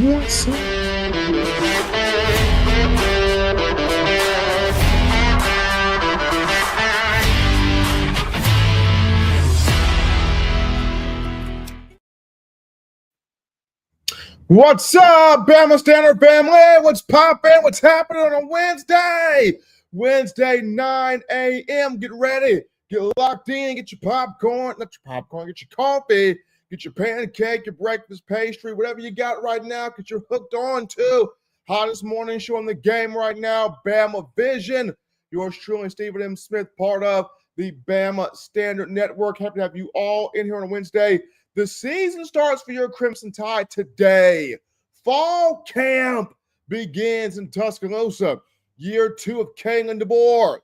What's up? What's up, Bama Standard family? What's poppin'? What's happening on a Wednesday? Wednesday, 9 a.m. Get ready. Get locked in. Get your popcorn. Not your popcorn. Get your coffee. Get your pancake, your breakfast pastry, whatever you got right now, because you're hooked on to hottest morning show in the game right now, Bama Vision. Yours truly, Stephen M. Smith, part of the Bama Standard Network. Happy to have you all in here on a Wednesday. The season starts for your Crimson Tide today. Fall camp begins in Tuscaloosa. Year 2 of Kalen DeBoer.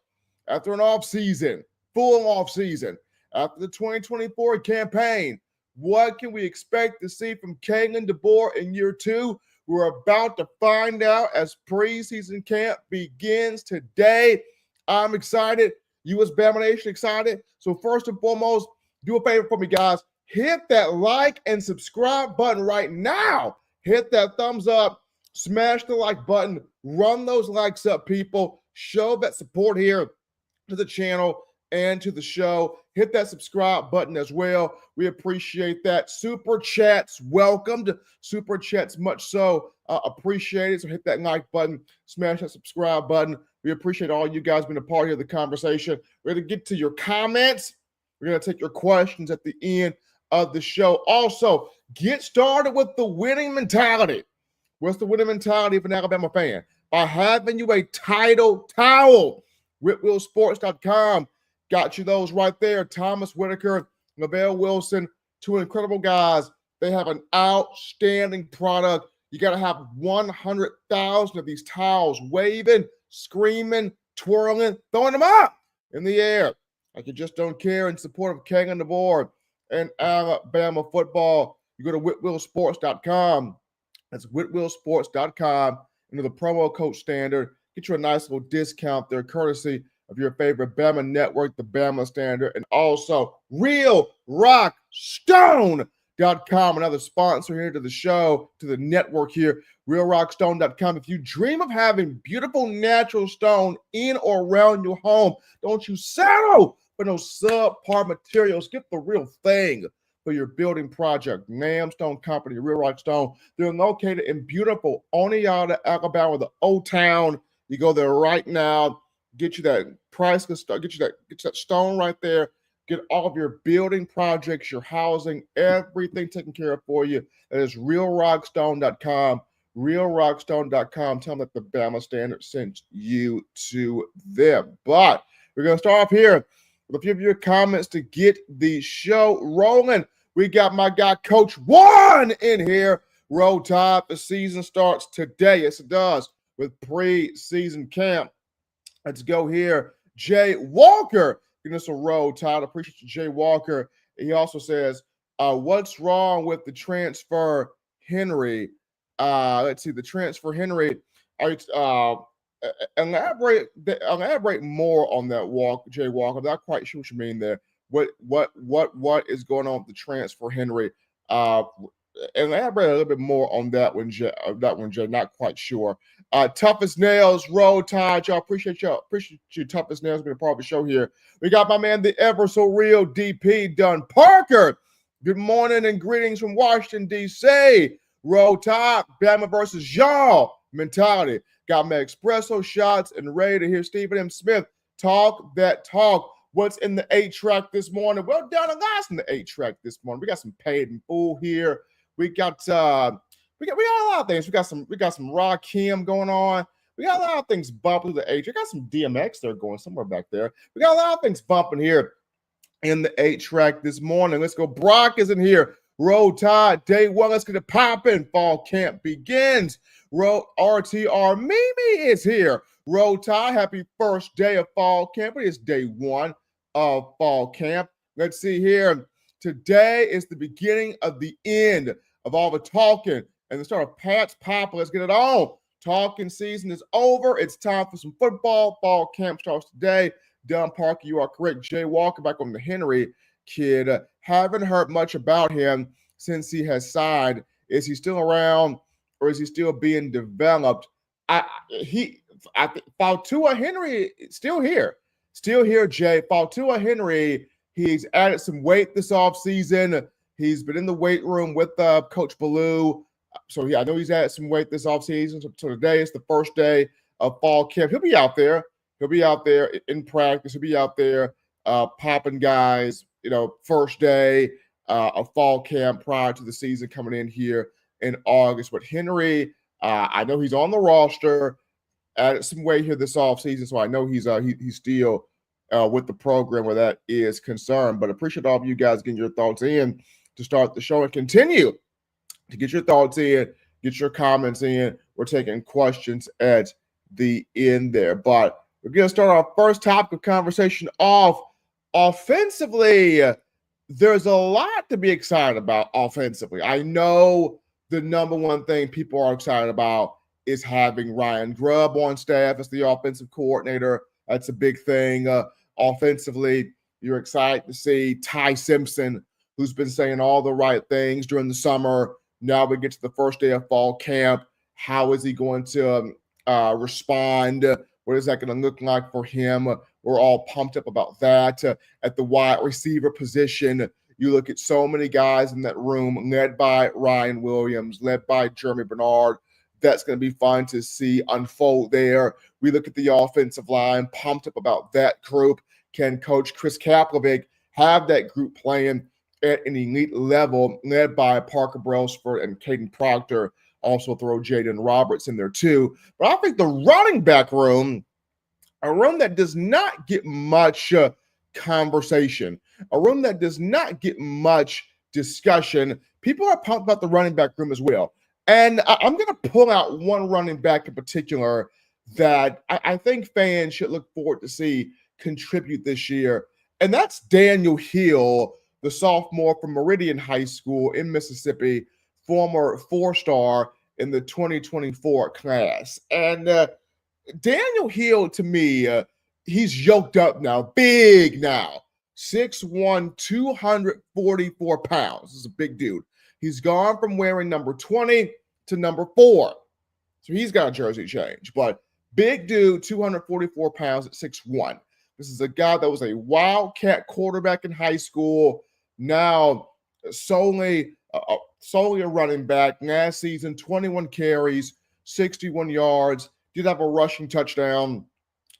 After an offseason, full offseason, after the 2024 campaign, what can we expect to see from Kalen DeBoer in year 2? We're about to find out as preseason camp begins today. I'm excited. U.S. Bama Nation excited. So first and foremost, do a favor for me, guys. Hit that like and subscribe button right now. Hit that thumbs up. Smash the like button. Run those likes up, people. Show that support here to the channel and to the show. Hit that subscribe button as well. We appreciate that. Super chats welcomed. Super chats much so appreciated. So hit that like button. Smash that subscribe button. We appreciate all you guys being a part of the conversation. We're going to get to your comments. We're going to take your questions at the end of the show. Also, get started with the winning mentality. What's the winning mentality of an Alabama fan? By having you a title towel. WhitwillSports.com got you those right there. Thomas Whitaker, Lavelle Wilson, two incredible guys. They have an outstanding product. You got to have 100,000 of these towels waving, screaming, twirling, throwing them up in the air like you just don't care, in support of Kalen DeBoer and Alabama football. You go to WhitwillSports.com. That's WhitwillSports.com. Into the promo code Standard. Get you a nice little discount there, courtesy of your favorite Bama network, the Bama Standard, and also RealRockStone.com, another sponsor here to the show, to the network here, RealRockStone.com. If you dream of having beautiful natural stone in or around your home, don't you settle for no subpar materials. Get the real thing for your building project. Nam Stone Company, Real Rock Stone. They're located in beautiful Oneonta, Alabama, the Old Town. You go there right now. Get you that priceless stuff. Get you that stone right there. Get all of your building projects, your housing, everything taken care of for you. That is RealRockStone.com. RealRockStone.com. Tell them that the Bama Standard sent you to them. But we're going to start off here with a few of your comments to get the show rolling. We got my guy, Coach One, in here. Roll Tide. The season starts today. Yes, it does, with preseason camp. Let's go here. Jay Walker, giving us a Roll Tide. Appreciate you, Jay Walker. He also says, what's wrong with the transfer Henry? Let's see, the transfer Henry. Elaborate more on that, Jay Walker. I'm not quite sure what you mean there. What is going on with the transfer Henry? Elaborate a little bit more on that one, Jay. Not quite sure. Tough as nails, Roll Tide. Y'all appreciate you. Tough as nails being a part of the show here. We got my man, the ever so real DP Dunn Parker. Good morning and greetings from Washington, D.C. Roll Tide, Bama versus y'all mentality. Got my espresso shots and ready to hear Stephen M. Smith talk that talk. What's in the 8-track this morning? Well, down the last in the 8-track this morning. We got some paid in full here. We got a lot of things. We got some Rakim going on. We got a lot of things bumping to the 8. We got some DMX there going somewhere back there. We got a lot of things bumping here in the 8-track this morning. Let's go. Brock is in here. Roll Tide, day one. Let's get it popping. Fall camp begins. RTR Mimi is here. Roll Tide, happy first day of fall camp. It is day one of fall camp. Let's see here. Today is the beginning of the end of all the talking and the start of Pat's Papa. Let's get it on. Talking season is over. It's time for some football. Fall camp starts today. Dunn Parker, you are correct. Jay Walker back on the Henry kid. Haven't heard much about him since he has signed. Is he still around? or is he still being developed? I think Fautua Henry still here, Jay. Fautua Henry, he's added some weight this offseason. He's been in the weight room with Coach Ballou. So I know he's added some weight this offseason. So today is the first day of fall camp. He'll be out there. He'll be out there in practice. He'll be out there popping guys, first day of fall camp prior to the season coming in here in August. But Henry, I know he's on the roster, added some weight here this offseason, so I know he's still with the program where that is concerned. But appreciate all of you guys getting your thoughts in to start the show and continue to get your thoughts in, get your comments in. We're taking questions at the end there. But we're going to start our first topic of conversation off. Offensively, there's a lot to be excited about offensively. I know the number one thing people are excited about is having Ryan Grubb on staff as the offensive coordinator. That's a big thing. Offensively, you're excited to see Ty Simpson, who's been saying all the right things during the summer. Now we get to the first day of fall camp. How is he going to respond? What is that going to look like for him? We're all pumped up about that. At the wide receiver position, you look at so many guys in that room, led by Ryan Williams, led by Jeremy Bernard. That's going to be fun to see unfold there. We look at the offensive line, pumped up about that group. Can Coach Chris Kaplovic have that group playing at an elite level, led by Parker Brailsford and Caden Proctor? Also throw Jaden Roberts in there too. But I think the running back room, a room that does not get much conversation, a room that does not get much discussion. People are pumped about the running back room as well. And I'm going to pull out one running back in particular that I think fans should look forward to see contribute this year. And that's Daniel Hill, the sophomore from Meridian High School in Mississippi, former four-star in the 2024 class. And Daniel Hill, to me, he's yoked up now, big now, 6'1", 244 pounds. This is a big dude. He's gone from wearing number 20 to number 4. So he's got a jersey change. But big dude, 244 pounds at 6'1". This is a guy that was a Wildcat quarterback in high school, now solely a running back. Last season, 21 carries, 61 yards, did have a rushing touchdown.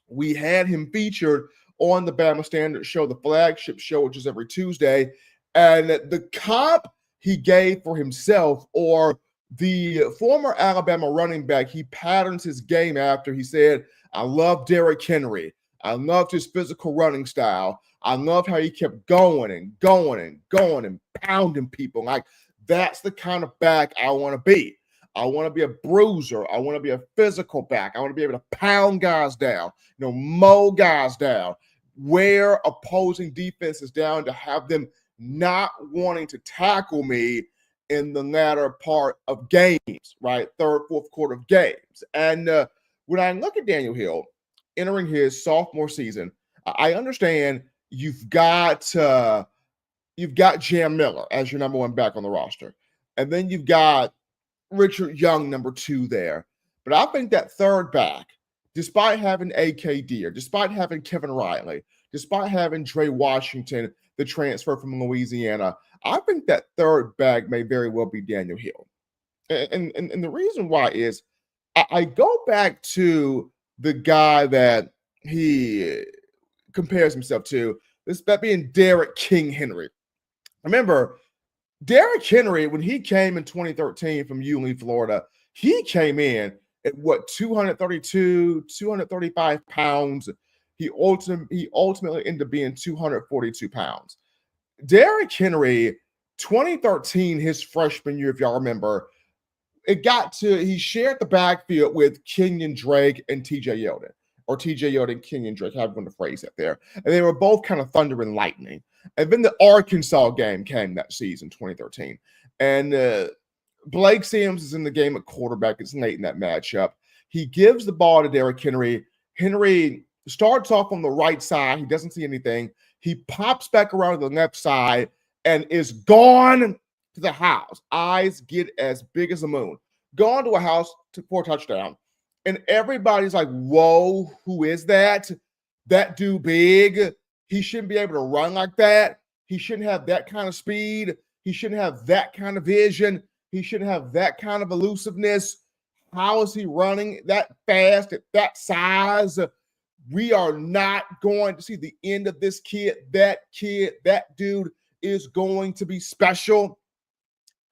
We had him featured on the Bama Standard Show, the flagship show, which is every Tuesday. And the comp he gave for himself, or the former Alabama running back, he patterns his game after. He said, I love Derrick Henry. I loved his physical running style. I loved how he kept going and pounding people. Like, that's the kind of back I want to be. I want to be a bruiser. I want to be a physical back. I want to be able to pound guys down, mow guys down, wear opposing defenses down to have them not wanting to tackle me in the latter part of games, right? Third, fourth quarter of games. And when I look at Daniel Hill entering his sophomore season, I understand you've got Jam Miller as your number one back on the roster. And then you've got Richard Young, number 2 there. But I think that third back, despite having A.K. Deere, despite having Kevin Riley, despite having Dre Washington, the transfer from Louisiana, I think that third back may very well be Daniel Hill. And the reason why is I go back to the guy that he compares himself to, that being Derrick King Henry. Remember, Derrick Henry, when he came in 2013 from Yulee, Florida, he came in at 232, 235 pounds. He ultimately ended up being 242 pounds. Derrick Henry, 2013, his freshman year, if y'all remember, he shared the backfield with Kenyon Drake and TJ Yeldon, or TJ Yeldon, Kenyon Drake, however you want to phrase that there. And they were both kind of thunder and lightning. And then the Arkansas game came that season, 2013. And Blake Sims is in the game at quarterback. It's late in that matchup. He gives the ball to Derrick Henry. Henry starts off on the right side. He doesn't see anything. He pops back around to the left side and is gone to the house. Eyes get as big as the moon. gone to a house for a touchdown. And everybody's like, whoa, who is that? That dude big. He shouldn't be able to run like that. He shouldn't have that kind of speed. He shouldn't have that kind of vision. He shouldn't have that kind of elusiveness. How is he running that fast at that size? We are not going to see the end of this kid. That dude is going to be special.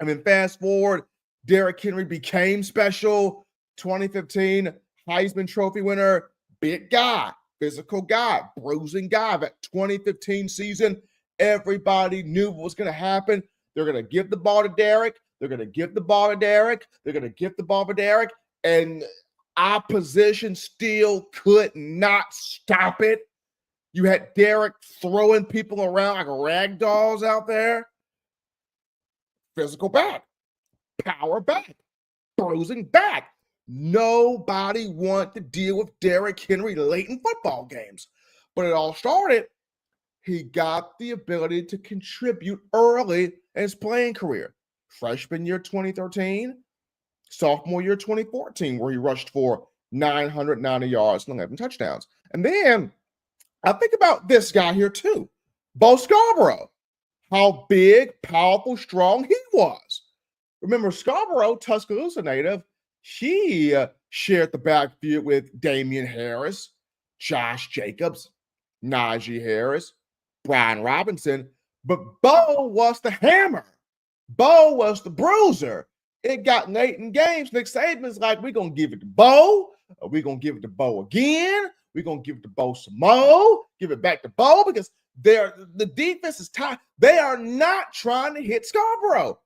I mean, fast forward, Derrick Henry became special. 2015 Heisman Trophy winner, big guy, physical guy, bruising guy. That 2015 season, everybody knew what was going to happen. They're going to give the ball to Derrick. They're going to give the ball to Derrick. They're going to give the ball to Derrick. And opposition still could not stop it. You had Derrick throwing people around like rag dolls out there. Physical back, power back, bruising back. Nobody wanted to deal with Derrick Henry late in football games. But it all started, he got the ability to contribute early in his playing career. Freshman year 2013, sophomore year 2014, where he rushed for 990 yards and 11 touchdowns. And then I think about this guy here too, Bo Scarborough. How big, powerful, strong he was. Remember, Scarborough, Tuscaloosa native, he shared the backfield with Damian Harris, Josh Jacobs, Najee Harris, Brian Robinson, but Bo was the hammer. Bo was the bruiser. It got late in games. Nick Saban's like, we're going to give it to Bo. We're going to give it to Bo again. We're going to give it to Bo some more. Give it back to Bo because the defense is tired. They are not trying to hit Scarborough.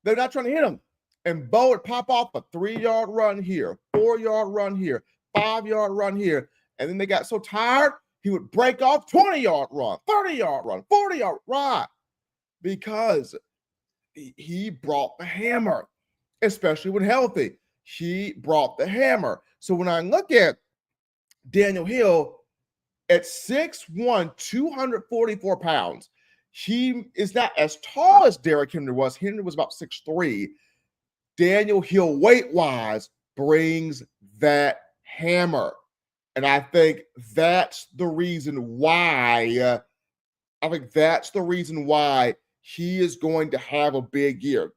They're not trying to hit him. And Bo would pop off a 3-yard run here, 4-yard run here, 5-yard run here. And then they got so tired, he would break off 20-yard run, 30-yard run, 40-yard run because he brought the hammer, especially when healthy. He brought the hammer. So when I look at Daniel Hill at 6'1", 244 pounds, he is not as tall as Derrick Henry was. Henry was about 6'3". Daniel Hill, weight-wise, brings that hammer. And I think that's the reason why he is going to have a big year.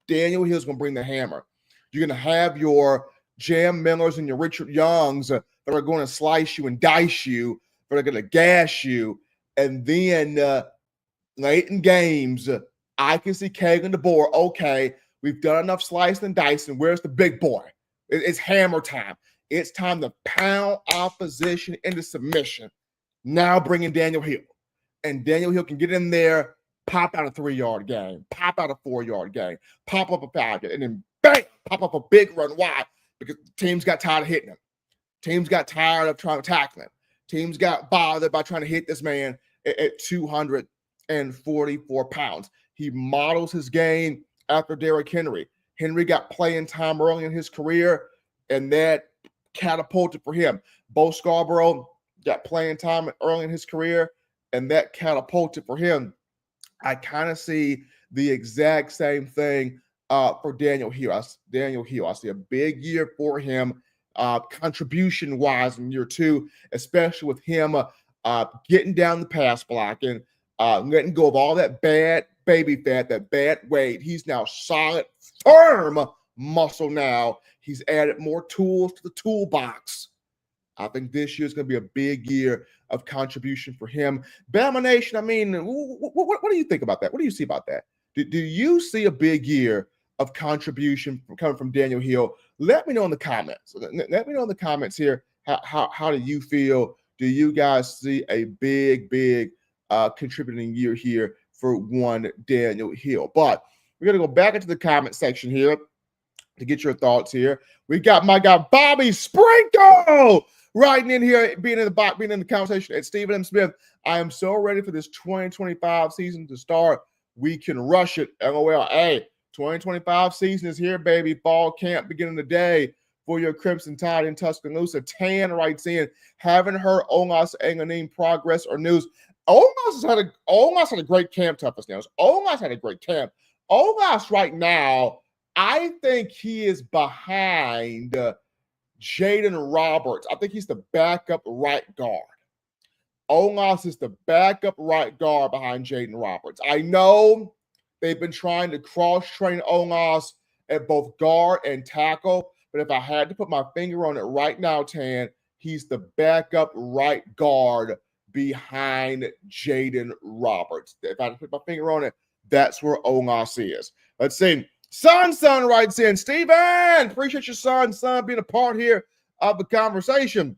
Daniel Hill's going to bring the hammer. You're going to have your Jam Millers and your Richard Youngs that are going to slice you and dice you, that are going to gash you. And then late in games, I can see Kalen DeBoer, okay, we've done enough slicing and dicing. Where's the big boy? It's hammer time. It's time to pound opposition into submission. Now bring in Daniel Hill. And Daniel Hill can get in there, pop out a 3-yard game, pop out a 4-yard game, pop up a 5-yard, and then bang, pop up a big run. Why? Because teams got tired of hitting him. Teams got tired of trying to tackle him. Teams got bothered by trying to hit this man at 244 pounds. He models his game after Derrick Henry. Henry got playing time early in his career, and that catapulted for him. Bo Scarborough got playing time early in his career, and that catapulted for him. I kind of see the exact same thing for Daniel Hill. I see a big year for him contribution-wise in year 2, especially with him getting down the pass blocking, letting go of all that bad baby fat, that bad weight. He's now solid, firm muscle now. He's added more tools to the toolbox. I think this year is going to be a big year of contribution for him. Bama Nation, I mean, what do you think about that? What do you see about that? Do you see a big year of contribution coming from Daniel Hill? Let me know in the comments. Let me know in the comments here. How do you feel? Do you guys see a big contributing year here for one Daniel Hill? But we're going to go back into the comment section here to get your thoughts here. We got my guy Bobby Sprinkle writing in here, being in the conversation at Stephen M. Smith. I am so ready for this 2025 season to start. We can rush it. LOL. Hey, 2025 season is here, baby. Fall camp beginning today for your Crimson Tide in Tuscaloosa. Tan writes in, haven't heard Olas Anganim progress or news. Olas had a great camp, toughest nails. Olas had a great camp. Olas right now I think he is behind Jaden Roberts. I think he's the backup right guard. Olas is the backup right guard behind Jaden Roberts. I know they've been trying to cross-train Olas at both guard and tackle, but if I had to put my finger on it right now, Tan, he's the backup right guard behind Jaden Roberts. If I had to put my finger on it, that's where Olas is. Let's see. Son writes in, Steven, appreciate your son being a part here of the conversation.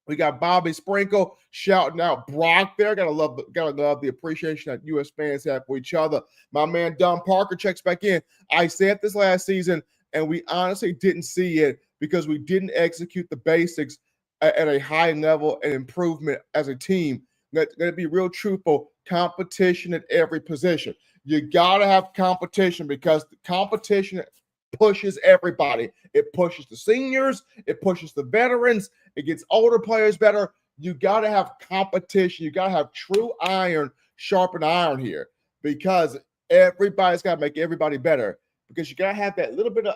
We got Bobby Sprinkle shouting out Brock there. Gotta love the appreciation that U.S. fans have for each other. My man Don Parker checks back in. I said this last season, and we honestly didn't see it because we didn't execute the basics at a high level and improvement as a team. Gonna be real truthful. Competition at every position. You gotta have competition because the competition pushes everybody. It pushes the seniors. It pushes the veterans. It gets older players better. You got to have competition. You got to have true iron sharpen iron here because everybody's got to make everybody better because you got to have that little bit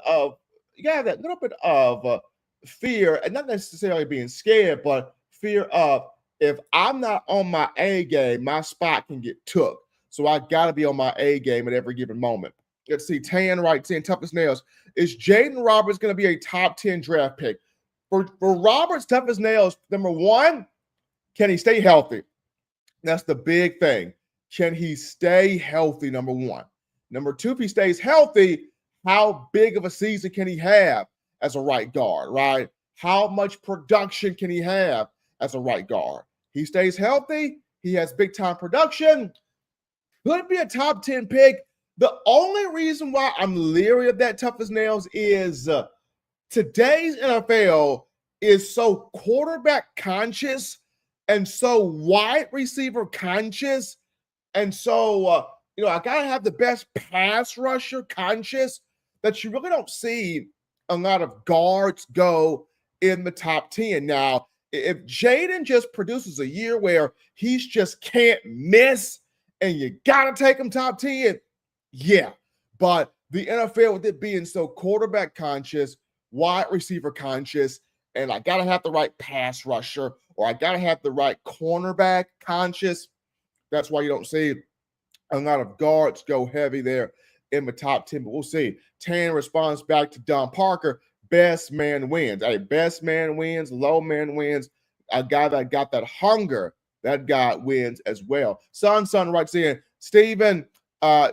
of fear, and not necessarily being scared, but fear of if I'm not on my A game, my spot can get took. So I got to be on my A game at every given moment. Let's see. Tan writes in, tough as nails. Is Jaden Roberts going to be a top 10 draft pick? For Roberts, tough as nails, number one, can he stay healthy? That's the big thing. Can he stay healthy, number one? Number two, if he stays healthy, how big of a season can he have as a right guard, right? How much production can he have as a right guard? He stays healthy. He has big-time production. Could be a top 10 pick. The only reason why I'm leery of that tough as nails is today's NFL is so quarterback conscious and so wide receiver conscious. And so, I got to have the best pass rusher conscious that you really don't see a lot of guards go in the top 10. Now, if Jaden just produces a year where he's just can't miss and you got to take him top 10, yeah. But the NFL, with it being so quarterback conscious, wide receiver conscious, and I got to have the right pass rusher or I got to have the right cornerback conscious, that's why you don't see a lot of guards go heavy there in the top 10. But we'll see. Tan responds back to Don Parker, best man wins. Hey, best man wins, low man wins. A guy that got that hunger, that guy wins as well. Son writes in, Steven,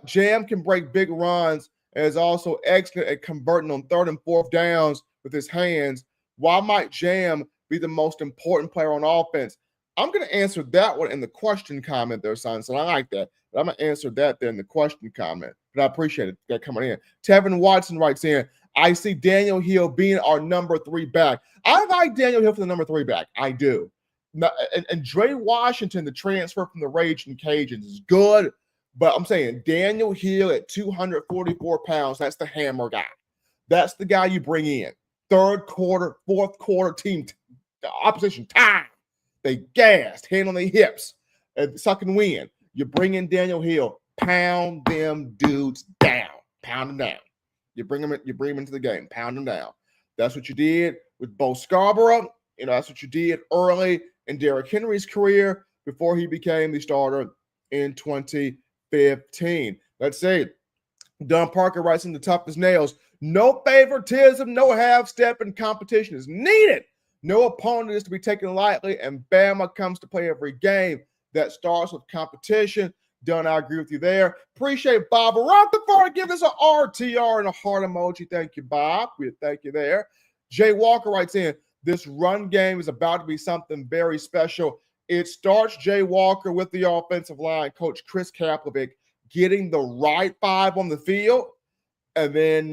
Jam can break big runs and is also excellent at converting on 3rd and 4th downs with his hands. Why might Jam be the most important player on offense? I'm going to answer that one in the question comment there, son. So I like that. But I'm going to answer that there in the question comment. But I appreciate it that coming in. Tevin Watson writes in, I see Daniel Hill being our number 3 back. I like Daniel Hill for the number 3 back. I do. And Dre Washington, the transfer from the Raging Cajuns, is good. But I'm saying Daniel Hill at 244 pounds, that's the hammer guy. That's the guy you bring in. 3rd quarter, 4th quarter team, opposition time. They gassed, hand on their hips, sucking wind. You bring in Daniel Hill, pound them dudes down. Pound them down. You bring them into the game, pound them down. That's what you did with Bo Scarborough. That's what you did early in Derrick Henry's career before he became the starter in 2015. Let's see. Don Parker writes in the tough as nails. No favoritism, no half-step, and competition is needed. No opponent is to be taken lightly, and Bama comes to play every game. That starts with competition. Don, I agree with you there. Appreciate Bob Rutherford. Give us an RTR and a heart emoji. Thank you, Bob. We thank you there. Jay Walker writes in, this run game is about to be something very special. It starts, Jay Walker, with the offensive line, Coach Chris Kaplick, getting the right 5 on the field, and then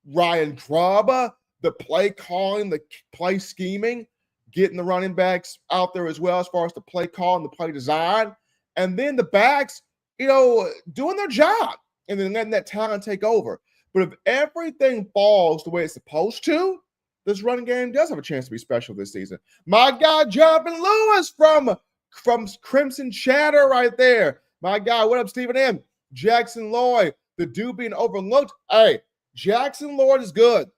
Ryan Graba, the play calling, the play scheming, getting the running backs out there as well as far as the play call and the play design. And then the backs, doing their job and then letting that talent take over. But if everything falls the way it's supposed to, this running game does have a chance to be special this season. My guy, Jonathan Lewis from Crimson Chatter right there. My guy, what up, Stephen M? Jackson Lloyd, the dude being overlooked. Hey, Jackson Lloyd is good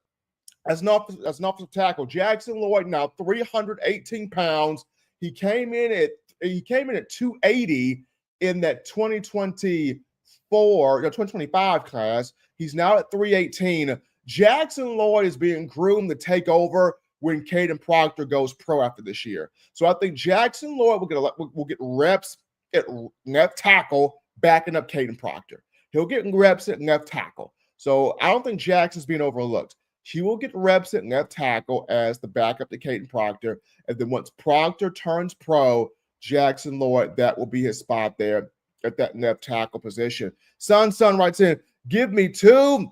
as an offensive tackle. Jackson Lloyd now 318 pounds. He came in at 280 in that 2025 class. He's now at 318. Jackson Lloyd is being groomed to take over when Caden Proctor goes pro after this year. So I think Jackson Lloyd will get reps at left tackle backing up Caden Proctor. He'll get reps at left tackle. So I don't think Jackson's being overlooked. He will get reps at left tackle as the backup to Caden Proctor. And then once Proctor turns pro, Jackson Lloyd, that will be his spot there at that left tackle position. Son writes in, give me 2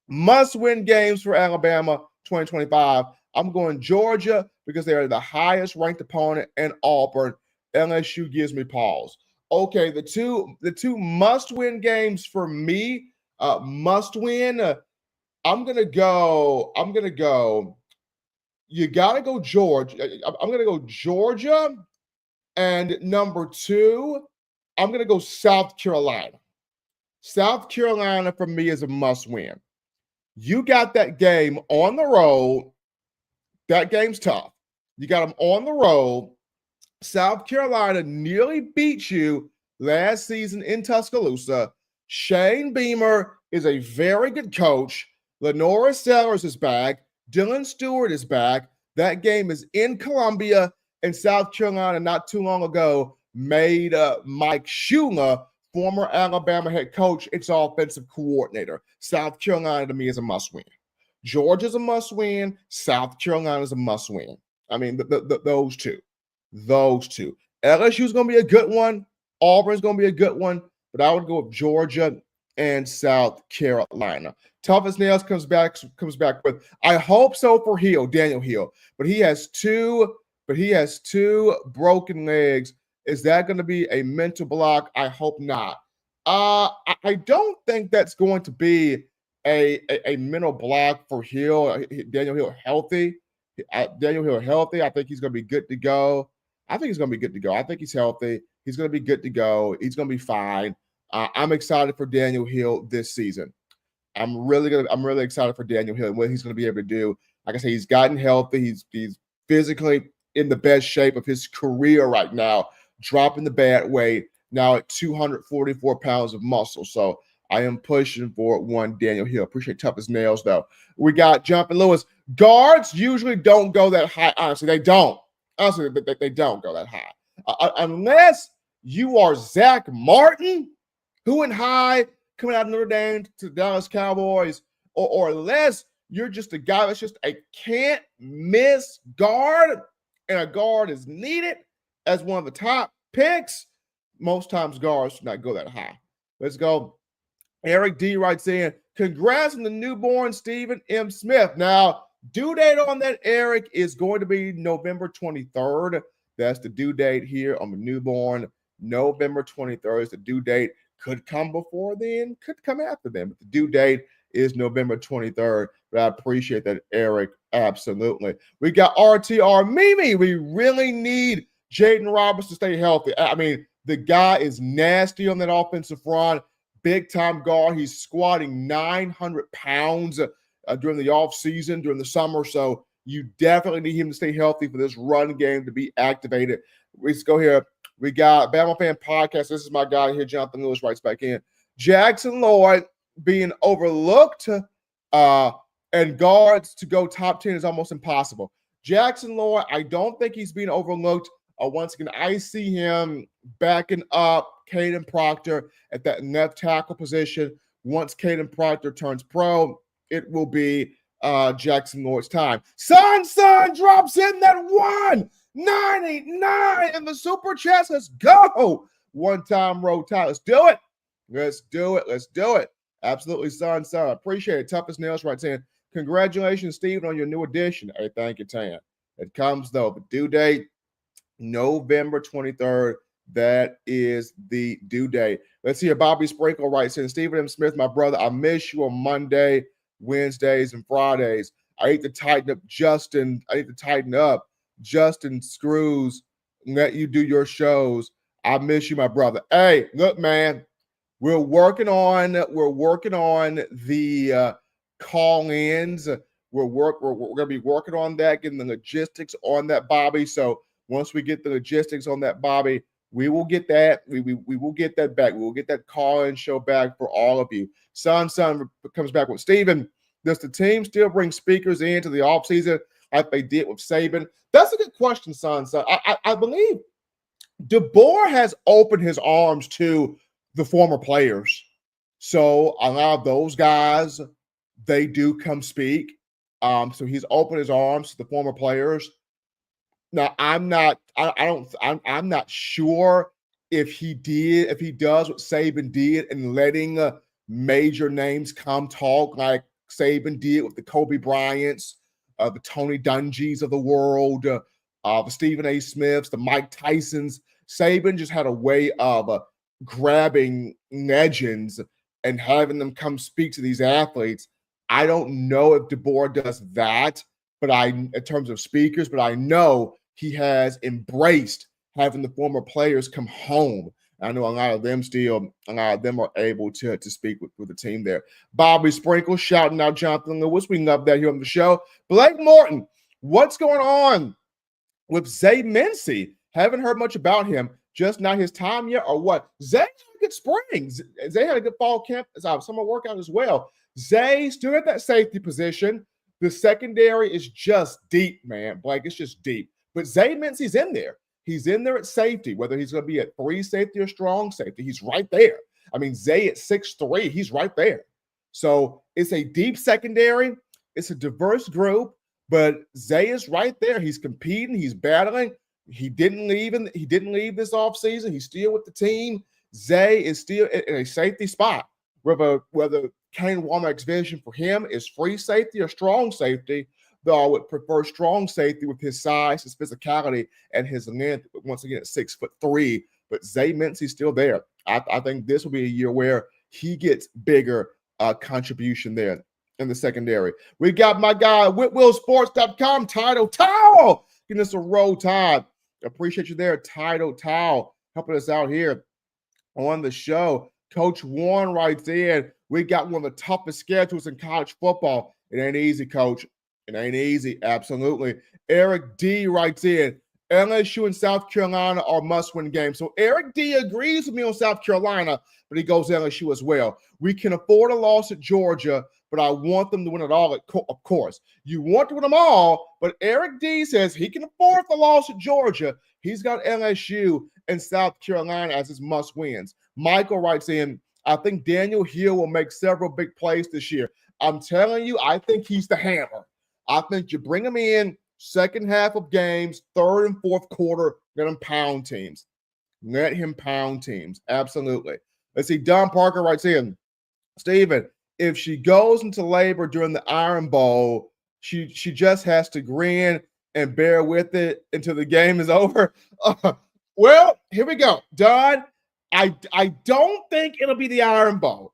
must-win games for Alabama 2025. I'm going Georgia because they are the highest-ranked opponent, and Auburn. LSU gives me pause. Okay, the two must-win games for me, must-win. I'm gonna go. You gotta go Georgia. I'm gonna go Georgia, and number 2, I'm gonna go South Carolina. South Carolina for me is a must-win. You got that game on the road. That game's tough. You got them on the road. South Carolina nearly beat you last season in Tuscaloosa. Shane Beamer is a very good coach. Lenora Sellers is back. Dylan Stewart is back. That game is in Columbia, and South Carolina not too long ago made Mike Shula, former Alabama head coach, its offensive coordinator. South Carolina to me is a must-win. Georgia's a must-win. South Carolina's a must-win. I mean, those two. LSU's going to be a good one. Auburn's going to be a good one. But I would go with Georgia and South Carolina. Toughest Nails comes back with, I hope so for Daniel Hill. But he has two broken legs. Is that going to be a mental block? I hope not. I don't think that's going to be a mental block for Hill. Daniel Hill healthy. I think he's going to be good to go. I think he's healthy. He's going to be good to go. He's going to be fine. I'm excited for Daniel Hill this season. I'm really excited for Daniel Hill and what he's going to be able to do. Like I say, he's gotten healthy. He's physically in the best shape of his career right now, dropping the bad weight, now at 244 pounds of muscle. So I am pushing for one Daniel Hill. Appreciate Toughest Nails, though. We got Jumpin' Lewis. Guards usually don't go that high. Honestly, they don't. They don't go that high. Unless you are Zach Martin, who went high coming out of Notre Dame to the Dallas Cowboys, or unless you're just a guy that's just a can't-miss guard, and a guard is needed as one of the top picks, most times guards should not go that high. Let's go. Eric D. writes in, congrats on the newborn Stephen M. Smith. Now, due date on that, Eric, is going to be November 23rd. That's the due date here on the newborn. November 23rd is the due date. Could come before then, could come after then. But the due date is November 23rd. But I appreciate that, Eric. Absolutely. We got RTR Mimi. We really need Jaden Roberts to stay healthy. I mean, the guy is nasty on that offensive front. Big-time guard. He's squatting 900 pounds during the offseason, during the summer. So you definitely need him to stay healthy for this run game to be activated. Let's go here. We got Bama Fan Podcast. This is my guy here, Jonathan Lewis, writes back in. Jackson Lloyd being overlooked and guards to go top 10 is almost impossible. Jackson Lloyd, I don't think he's being overlooked. Once again, I see him backing up Caden Proctor at that left tackle position. Once Caden Proctor turns pro, it will be Jackson Lloyd's time. Son drops in that 199 in the super chat. Let's go. One-time road tie. Let's do it. Absolutely, son. Appreciate it. Toughest Nails writes in, congratulations, Steven, on your new addition. Hey, thank you, Tan. It comes, though, the due date, November 23rd. That is the due date. Let's hear Bobby Sprinkle writes in, Stephen M. Smith, my brother, I miss you on Monday, Wednesdays, and Fridays. I need to tighten up Justin Screws, let you do your shows. I miss you, my brother. Hey, look, man, we're working on the call-ins. We're going to be working on that, getting the logistics on that, Bobby. So once we get the logistics on that, Bobby, we will get that. We will get that back. We will get that call-in show back for all of you. Son comes back with Steven. Does the team still bring speakers into the offseason like they did with Saban? That's a good question, son. So I believe DeBoer has opened his arms to the former players. So a lot of those guys, they do come speak. So he's opened his arms to the former players. Now I'm not sure if he does what Saban did and letting major names come talk like Saban did with the Kobe Bryants, the Tony Dungys of the world, the Stephen A. Smiths, the Mike Tysons. Saban just had a way of grabbing legends and having them come speak to these athletes. I don't know if DeBoer does that, but in terms of speakers, but I know he has embraced having the former players come home. I know a lot of them are able to speak with the team there. Bobby Sprinkle shouting out Jonathan Lewis. We love that here on the show. Blake Morton, what's going on with Zay Mincy? Haven't heard much about him. Just not his time yet, or what? Zay had a good spring. Zay had a good fall camp, summer workout as well. Zay still at that safety position. The secondary is just deep, man. Blake, it's just deep. But Zay Mincy's in there. He's in there at safety, whether he's going to be at 3 safety or strong safety. He's right there. I mean, Zay at 6'3", he's right there. So it's a deep secondary. It's a diverse group, but Zay is right there. He's competing. He's battling. He didn't leave this offseason. He's still with the team. Zay is still in a safety spot. Whether Kane Womack's vision for him is free safety or strong safety, though I would prefer strong safety with his size, his physicality, and his length. Once again, at 6'3", but Zay Mincy's still there. I think this will be a year where he gets bigger contribution there in the secondary. We got my guy, WhitwillSports.com, Tidal Towel, getting us a roll tide. Appreciate you there, Tidal Towel, helping us out here on the show. Coach Warren writes in, we got one of the toughest schedules in college football. It ain't easy, Coach. It ain't easy, absolutely. Eric D writes in, LSU and South Carolina are must-win games. So Eric D agrees with me on South Carolina, but he goes LSU as well. We can afford a loss at Georgia, but I want them to win it all, of course. You want to win them all, but Eric D says he can afford the loss at Georgia. He's got LSU and South Carolina as his must-wins. Michael writes in, I think Daniel Hill will make several big plays this year. I'm telling you, I think he's the hammer. I think you bring him in second half of games, third and fourth quarter, let him pound teams. Let him pound teams. Absolutely. Let's see. Don Parker writes in, Steven, if she goes into labor during the Iron Bowl, she just has to grin and bear with it until the game is over. Well, here we go. Don, I don't think it'll be the Iron Bowl.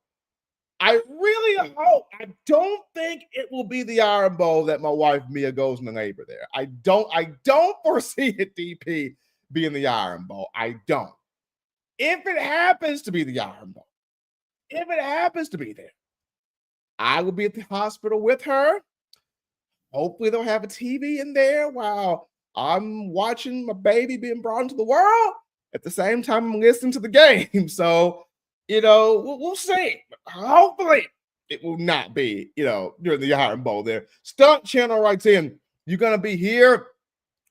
I really hope. I don't think it will be the Iron Bowl that my wife Mia goes into labor there. I don't foresee it, DP, being the Iron Bowl. I don't. If it happens to be the Iron Bowl, if it happens to be there, I will be at the hospital with her. Hopefully they'll have a TV in there while I'm watching my baby being brought into the world. At the same time, I'm listening to the game. So, we'll see. Hopefully it will not be, during the Iron Bowl there. Stunt Channel writes in, you going to be here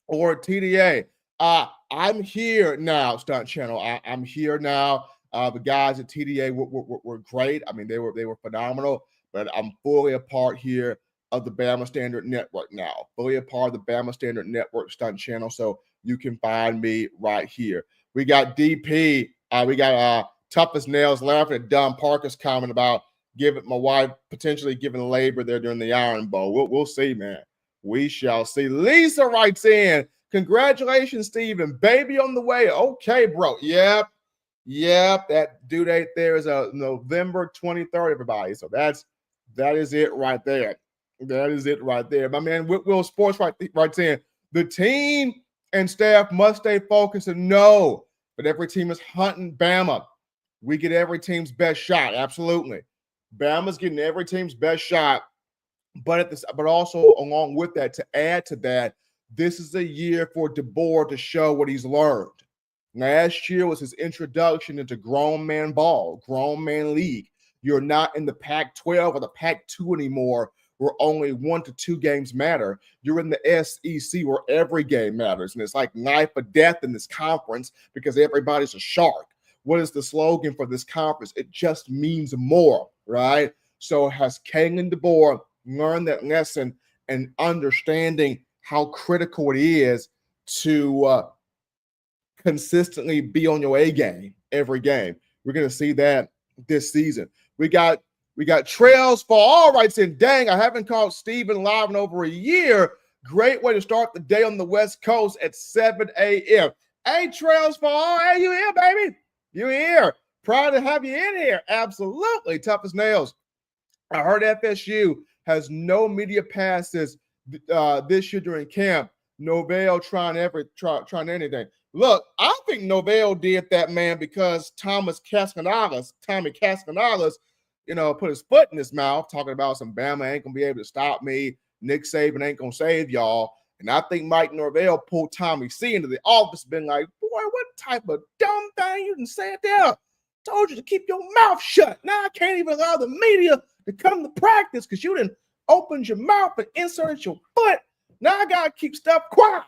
or TDA? I'm here now, Stunt Channel. I'm here now. The guys at TDA were great. I mean, they were phenomenal, but I'm fully a part here of the Bama Standard Network now. Fully a part of the Bama Standard Network Stunt Channel, so you can find me right here. We got DP. We got Tough as Nails laughing at Don Parker's comment about my wife potentially giving labor there during the Iron Bowl. We'll see, man. We shall see. Lisa writes in, congratulations, Steven. Baby on the way. Okay, bro. Yep. That due date there is November 23rd, everybody. So that is it right there. That is it right there. My man Whitwill Sports writes in, the team and staff must stay focused and know that every team is hunting Bama. We get every team's best shot. Absolutely. Bama's getting every team's best shot. But also along with that, to add to that, this is a year for DeBoer to show what he's learned. Last year was his introduction into grown man ball, grown man league. You're not in the Pac-12 or the Pac-2 anymore, where only 1 to 2 games matter. You're in the SEC where every game matters. And it's like life or death in this conference because everybody's a shark. What is the slogan for this conference? It just means more, right? So has Kalen DeBoer learned that lesson and understanding how critical it is to consistently be on your A game every game? We're going to see that this season. We got trails for all right saying, dang, I haven't called Steven live in over a year. Great way to start the day on the West Coast at 7 a.m. Hey, Trails for all. Hey, you here, baby? You here. Proud to have you in here. Absolutely. Tough as nails. I heard FSU has no media passes this year during camp. Novell trying anything. Look, I think Novell did that, man, because Tommy Cascanalis, put his foot in his mouth talking about some Bama ain't going to be able to stop me. Nick Saban ain't going to save y'all. And I think Mike Norvell pulled Tommy C into the office, been like, boy, what type of dumb thing you done said there? Told you to keep your mouth shut. Now I can't even allow the media to come to practice because you done opened your mouth and inserted your foot. Now I got to keep stuff quiet.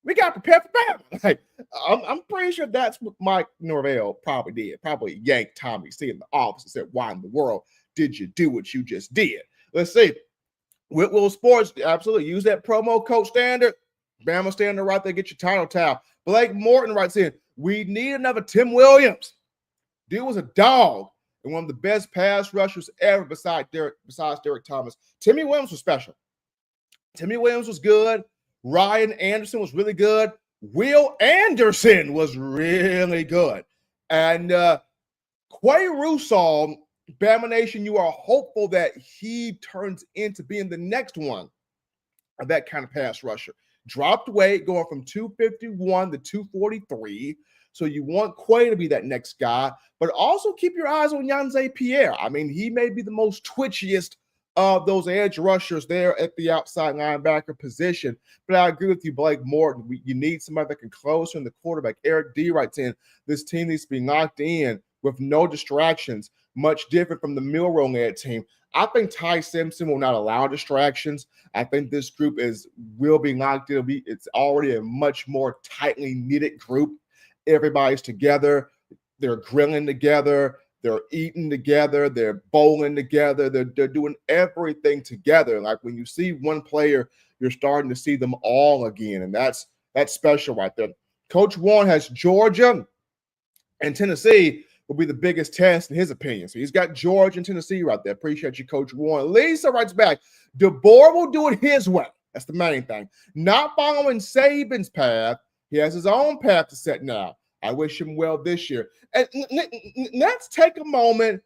We got to prepare for Bama. Like, I'm pretty sure that's what Mike Norvell probably did. Probably yanked Tommy C in the office and said, why in the world did you do what you just did? Let's see. Whitwell Sports, absolutely. Use that promo code standard. Bama standard right there. Get your title towel. Blake Morton writes in, we need another Tim Williams. Dude was a dog and one of the best pass rushers ever besides Derek Thomas. Timmy Williams was special. Timmy Williams was good. Ryan Anderson was really good. Will Anderson was really good. And Quay Rusall, Bama Nation, you are hopeful that he turns into being the next one of that kind of pass rusher. Dropped weight, going from 251 to 243. So you want Quay to be that next guy, but also keep your eyes on Yanze Pierre. I mean, he may be the most twitchiest of those edge rushers there at the outside linebacker position. But I agree with you, Blake Morton. You need somebody that can close in the quarterback. Eric D writes in, this team needs to be locked in with no distractions, much different from the Milrow-led team. I think Ty Simpson will not allow distractions. I think this group will be locked in. It's already a much more tightly knitted group. Everybody's together. They're grilling together. They're eating together. They're bowling together. They're doing everything together. Like when you see one player, you're starting to see them all again. And that's special right there. Coach Warren has Georgia and Tennessee will be the biggest test in his opinion. So he's got Georgia and Tennessee right there. Appreciate you, Coach Warren. Lisa writes back, DeBoer will do it his way. That's the main thing. Not following Saban's path. He has his own path to set now. I wish him well this year. And let's take a moment.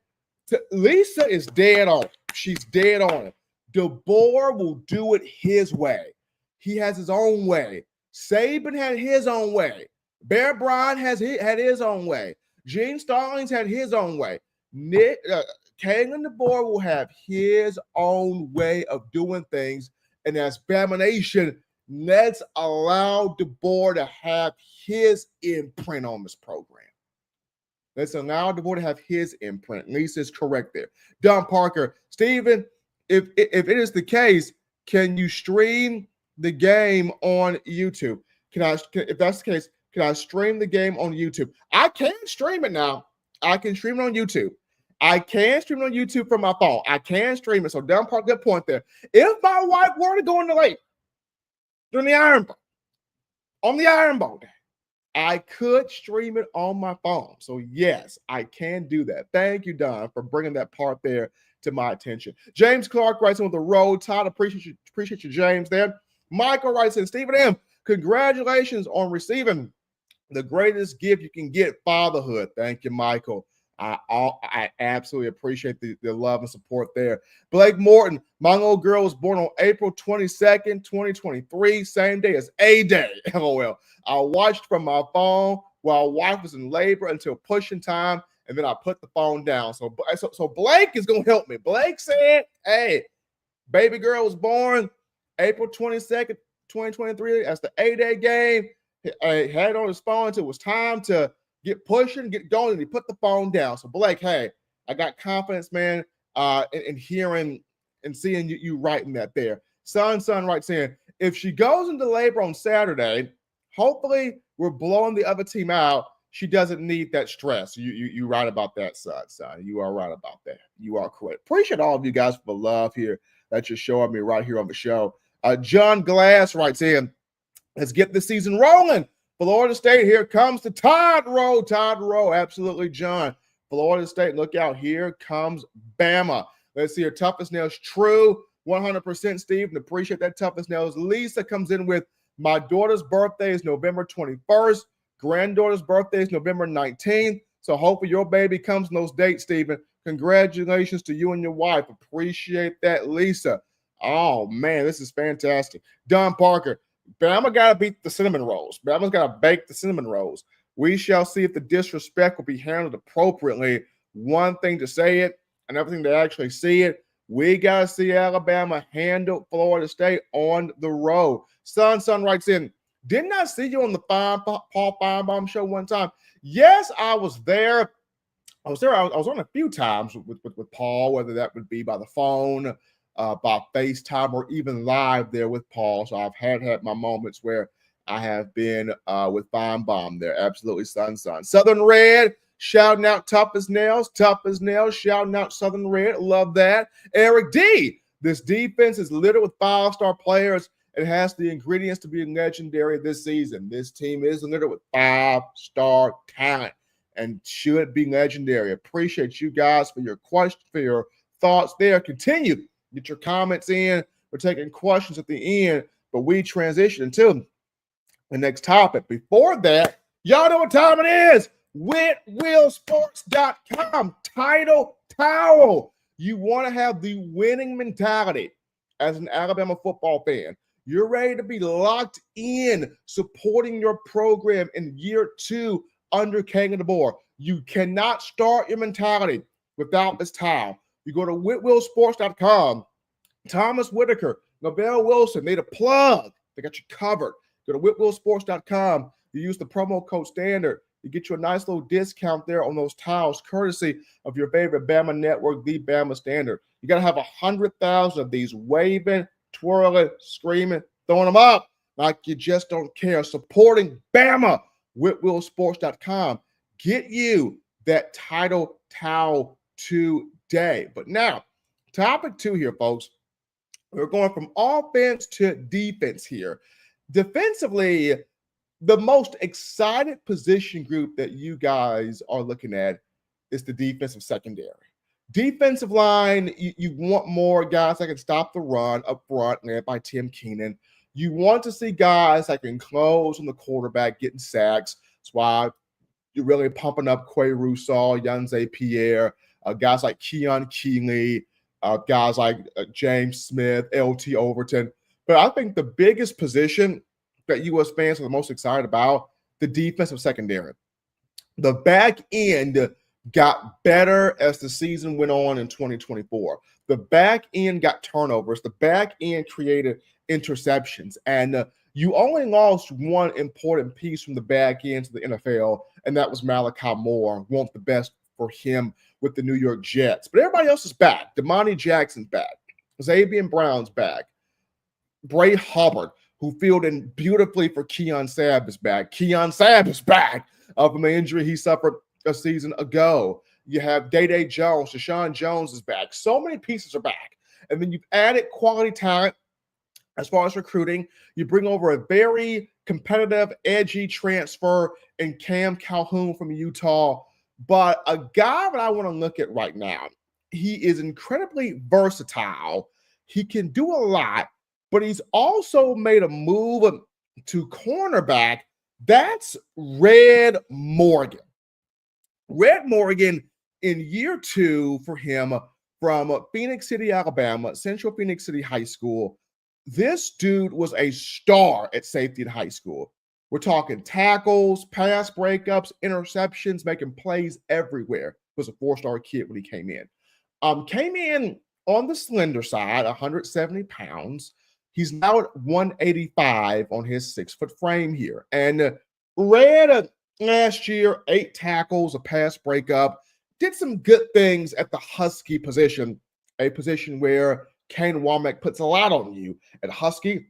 Lisa is dead on. She's dead on it. DeBoer will do it his way. He has his own way. Saban had his own way. Bear Bryant had his own way. Gene Stallings had his own way. Kalen DeBoer will have his own way of doing things. And as Bama Nation, let's allow DeBoer to have his imprint on this program. Let's allow DeBoer to have his imprint. Lisa's correct there. Don Parker, Steven, if it is the case, can you stream the game on YouTube? If that's the case, can I stream the game on YouTube? I can stream it now. I can stream it on YouTube. I can stream it on YouTube from my phone. I can stream it. So Don Parker, good point there. If my wife were to go in the lake during the Iron Bowl, on the Iron Bowl day, I could stream it on my phone. So yes, I can do that. Thank you, Don, for bringing that part there to my attention. James Clark writes in with the road. Todd, appreciate you, James, there. Michael writes in, Stephen M., congratulations on receiving the greatest gift you can get, fatherhood. Thank you, Michael. I absolutely appreciate the love and support there. Blake Morton, my little girl was born on April 22nd, 2023, same day as A-Day, LOL. I watched from my phone while wife was in labor until pushing time, and then I put the phone down. So Blake is going to help me. Blake said, hey, Baby girl was born April 22nd, 2023. That's the A-Day game. He had on his phone until it was time to get pushing, get going, and he put the phone down. So, Blake, hey, I got confidence, man, in hearing and seeing you writing that there. Son writes in, if she goes into labor on Saturday, hopefully we're blowing the other team out. She doesn't need that stress. You right about that, son. You are right about that. You are correct. Appreciate all of you guys for the love here that you're showing me right here on the show. John Glass writes in, let's get the season rolling. Florida State, here comes the Todd Rowe. Absolutely, John. Florida State, look out. Here comes Bama. Let's see your toughest nails. True, 100%, Steve. Appreciate that toughest nails. Lisa comes in with, my daughter's birthday is November 21st. Granddaughter's birthday is November 19th. So hopefully your baby comes in those dates, Stephen. Congratulations to you and your wife. Appreciate that, Lisa. Oh, man, this is fantastic. Don Parker, Bama got to beat the cinnamon rolls. Bama's got to bake the cinnamon rolls. We shall see if the disrespect will be handled appropriately. One thing to say it, another thing to actually see it. We got to see Alabama handle Florida State on the road. Son writes in, didn't I see you on the Paul Feinbaum show one time? Yes, I was there. I was on a few times with Paul, whether that would be by the phone, by FaceTime, or even live there with Paul. So I've had my moments where I have been with Feinbaum there. Absolutely, son. Southern Red, shouting out tough as nails, shouting out Southern Red. Love that. Eric D, this defense is littered with five-star players. It has the ingredients to be legendary this season. This team is littered with five-star talent and should be legendary. Appreciate you guys for your questions, for your thoughts there. Continue. Get your comments in. We're taking questions at the end, but we transition to the next topic. Before that, y'all know what time it is. WhitWillSports.com. Title towel. You want to have the winning mentality as an Alabama football fan. You're ready to be locked in, supporting your program in year 2 under Kalen DeBoer. You cannot start your mentality without this towel. You go to WhitWillSports.com. Thomas Whitaker, Nobel Wilson, made a plug. They got you covered. Go to WhitWillSports.com. You use the promo code STANDARD. You get you a nice little discount there on those towels, courtesy of your favorite Bama network, the Bama Standard. You got to have 100,000 of these waving, twirling, screaming, throwing them up like you just don't care. Supporting Bama, WhitWillSports.com. Get you that title towel today. But now, topic 2 here, folks. We're going from offense to defense here. Defensively, the most excited position group that you guys are looking at is the defensive secondary. Defensive line, you want more guys that can stop the run up front, led by Tim Keenan. You want to see guys that can close on the quarterback, getting sacks. That's why you're really pumping up Quay Russaw, Yanze Pierre, guys like Keon Keeley, guys like James Smith, LT Overton. But I think the biggest position that U.S. fans are the most excited about, the defensive secondary. The back end got better as the season went on in 2024. The back end got turnovers. The back end created interceptions. And you only lost one important piece from the back end to the NFL, and that was Malachi Moore. Want the best for him with the New York Jets. But everybody else is back. Damani Jackson's back. Xavier Brown's back. Bray Hubbard, who filled in beautifully for Keon Sabb, is back. Keon Sabb is back from the injury he suffered a season ago. You have Day Jones. Deshaun Jones is back. So many pieces are back. And then you've added quality talent as far as recruiting. You bring over a very competitive, edgy transfer in Cam Calhoun from Utah. But a guy that I want to look at right now, he is incredibly versatile. He can do a lot, but he's also made a move to cornerback. That's Red Morgan. Red Morgan in year 2 for him from Phoenix City, Alabama, Central Phoenix City High School. This dude was a star at safety in high school. We're talking tackles, pass breakups, interceptions, making plays everywhere. He was a 4-star kid when he came in. Came in on the slender side, 170 pounds. He's now at 185 on his 6-foot frame here. And Red last year, 8 tackles, a pass breakup, did some good things at the Husky position, a position where Kane Womack puts a lot on you. At Husky,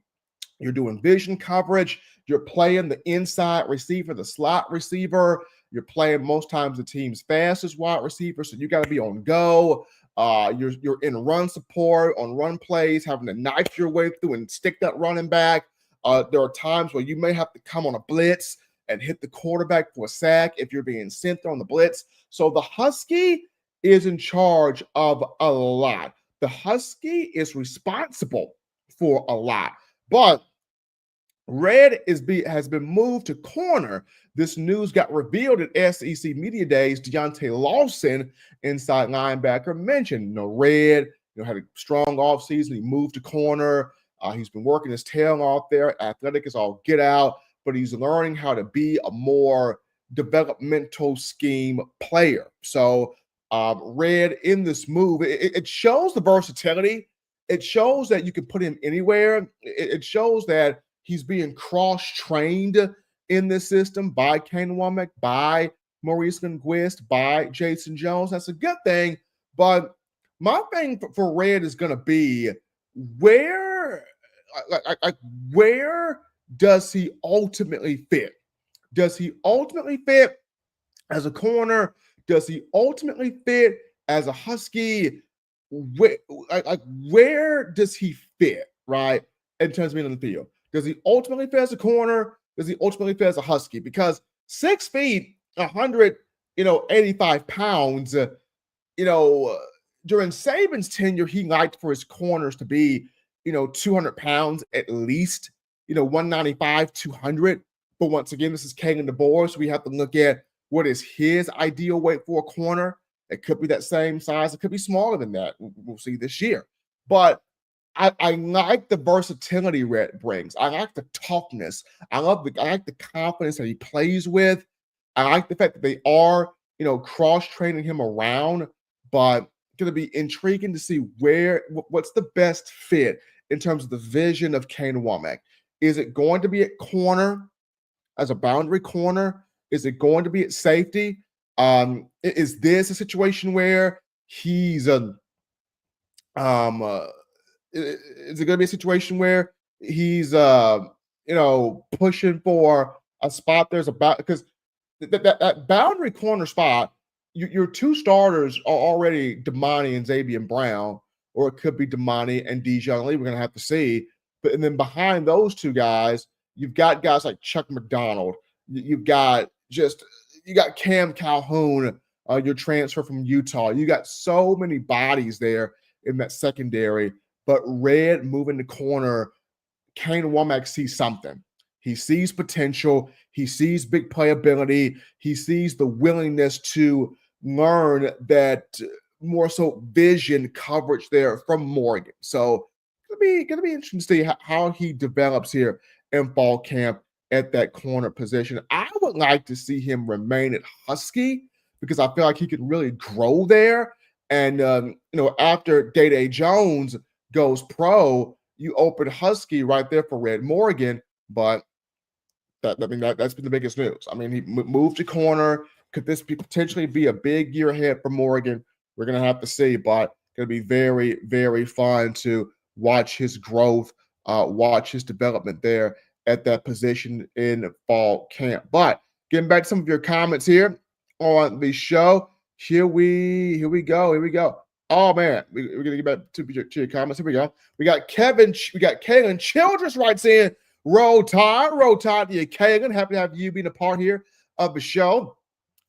you're doing vision coverage. You're playing the inside receiver, the slot receiver. You're playing most times the team's fastest wide receiver, so you got to be on go. You're in run support on run plays, having to knife your way through and stick that running back. There are times where you may have to come on a blitz and hit the quarterback for a sack if you're being sent on the blitz. So the Husky is in charge of a lot. The Husky is responsible for a lot. But Red has been moved to corner. This news got revealed at SEC Media Days. Deontay Lawson, inside linebacker, mentioned, Red, had a strong offseason. He moved to corner. He's been working his tail off there. Athletic is all get out, but he's learning how to be a more developmental scheme player. So Red in this move, it shows the versatility. It shows that you can put him anywhere. It shows that he's being cross-trained in this system by Kane Womack, by Maurice Linguist, by Jason Jones. That's a good thing. But my thing for Red is going to be where does he ultimately fit? Does he ultimately fit as a corner? Does he ultimately fit as a Husky? Where does he fit, right, in terms of being on the field? Does he ultimately fit as a corner? Does he ultimately fit as a Husky? Because 6 feet, 185 pounds, during Saban's tenure, he liked for his corners to be, 200 pounds at least, 195, 200. But once again, this is Kalen DeBoer, so we have to look at what is his ideal weight for a corner. It could be that same size. It could be smaller than that. We'll see this year. But I like the versatility Red brings. I like the toughness. I like the confidence that he plays with. I like the fact that they are, cross-training him around. But it's going to be intriguing to see what's the best fit in terms of the vision of Kane Womack. Is it going to be at corner as a boundary corner? Is it going to be at safety? Is this a situation where he's is it going to be a situation where he's pushing for a spot? There's about because that boundary corner spot, your 2 starters are already Damani and Xavier Brown, or it could be Damani and Dijon Lee. We're going to have to see. And then behind those 2 guys, you've got guys like Chuck McDonald. You've got Cam Calhoun, your transfer from Utah. You got so many bodies there in that secondary. But Red moving the corner, Kane Womack sees something. He sees potential. He sees big playability. He sees the willingness to learn that more so vision coverage there from Morgan. So it's gonna be interesting to see how he develops here in fall camp at that corner position. I would like to see him remain at Husky because I feel like he could really grow there. And after Day Jones goes pro, you open Husky right there for Red Morgan. But that's been the biggest news. I mean, he moved to corner. Could this potentially be a big year ahead for Morgan? We're going to have to see, but it's going to be very, very fun to watch his growth, watch his development there at that position in fall camp. But getting back to some of your comments here on the show. Here we go. Oh man, we're gonna get back to your comments. Here we go. We got Kalen Childress writes in, roll tide to you, Kalen. Happy to have you being a part here of the show.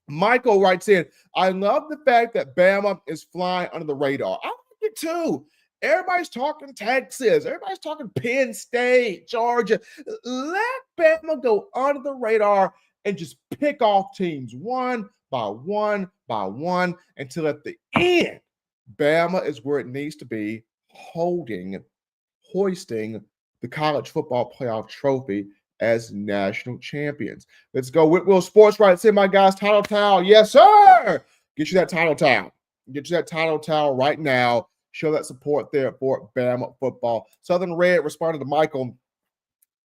Michael writes in, I love the fact that Bama is flying under the radar. I like it too. Everybody's talking Texas. Everybody's talking Penn State, Georgia. Let Bama go under the radar and just pick off teams one by one until at the end, Bama is where it needs to be, hoisting the college football playoff trophy as national champions. Let's go. Whitwell Sports writes in, my guys, title towel. Yes, sir. Get you that title towel. Get you that title towel right now. Show that support there for Bama football. Southern Red responded to Michael,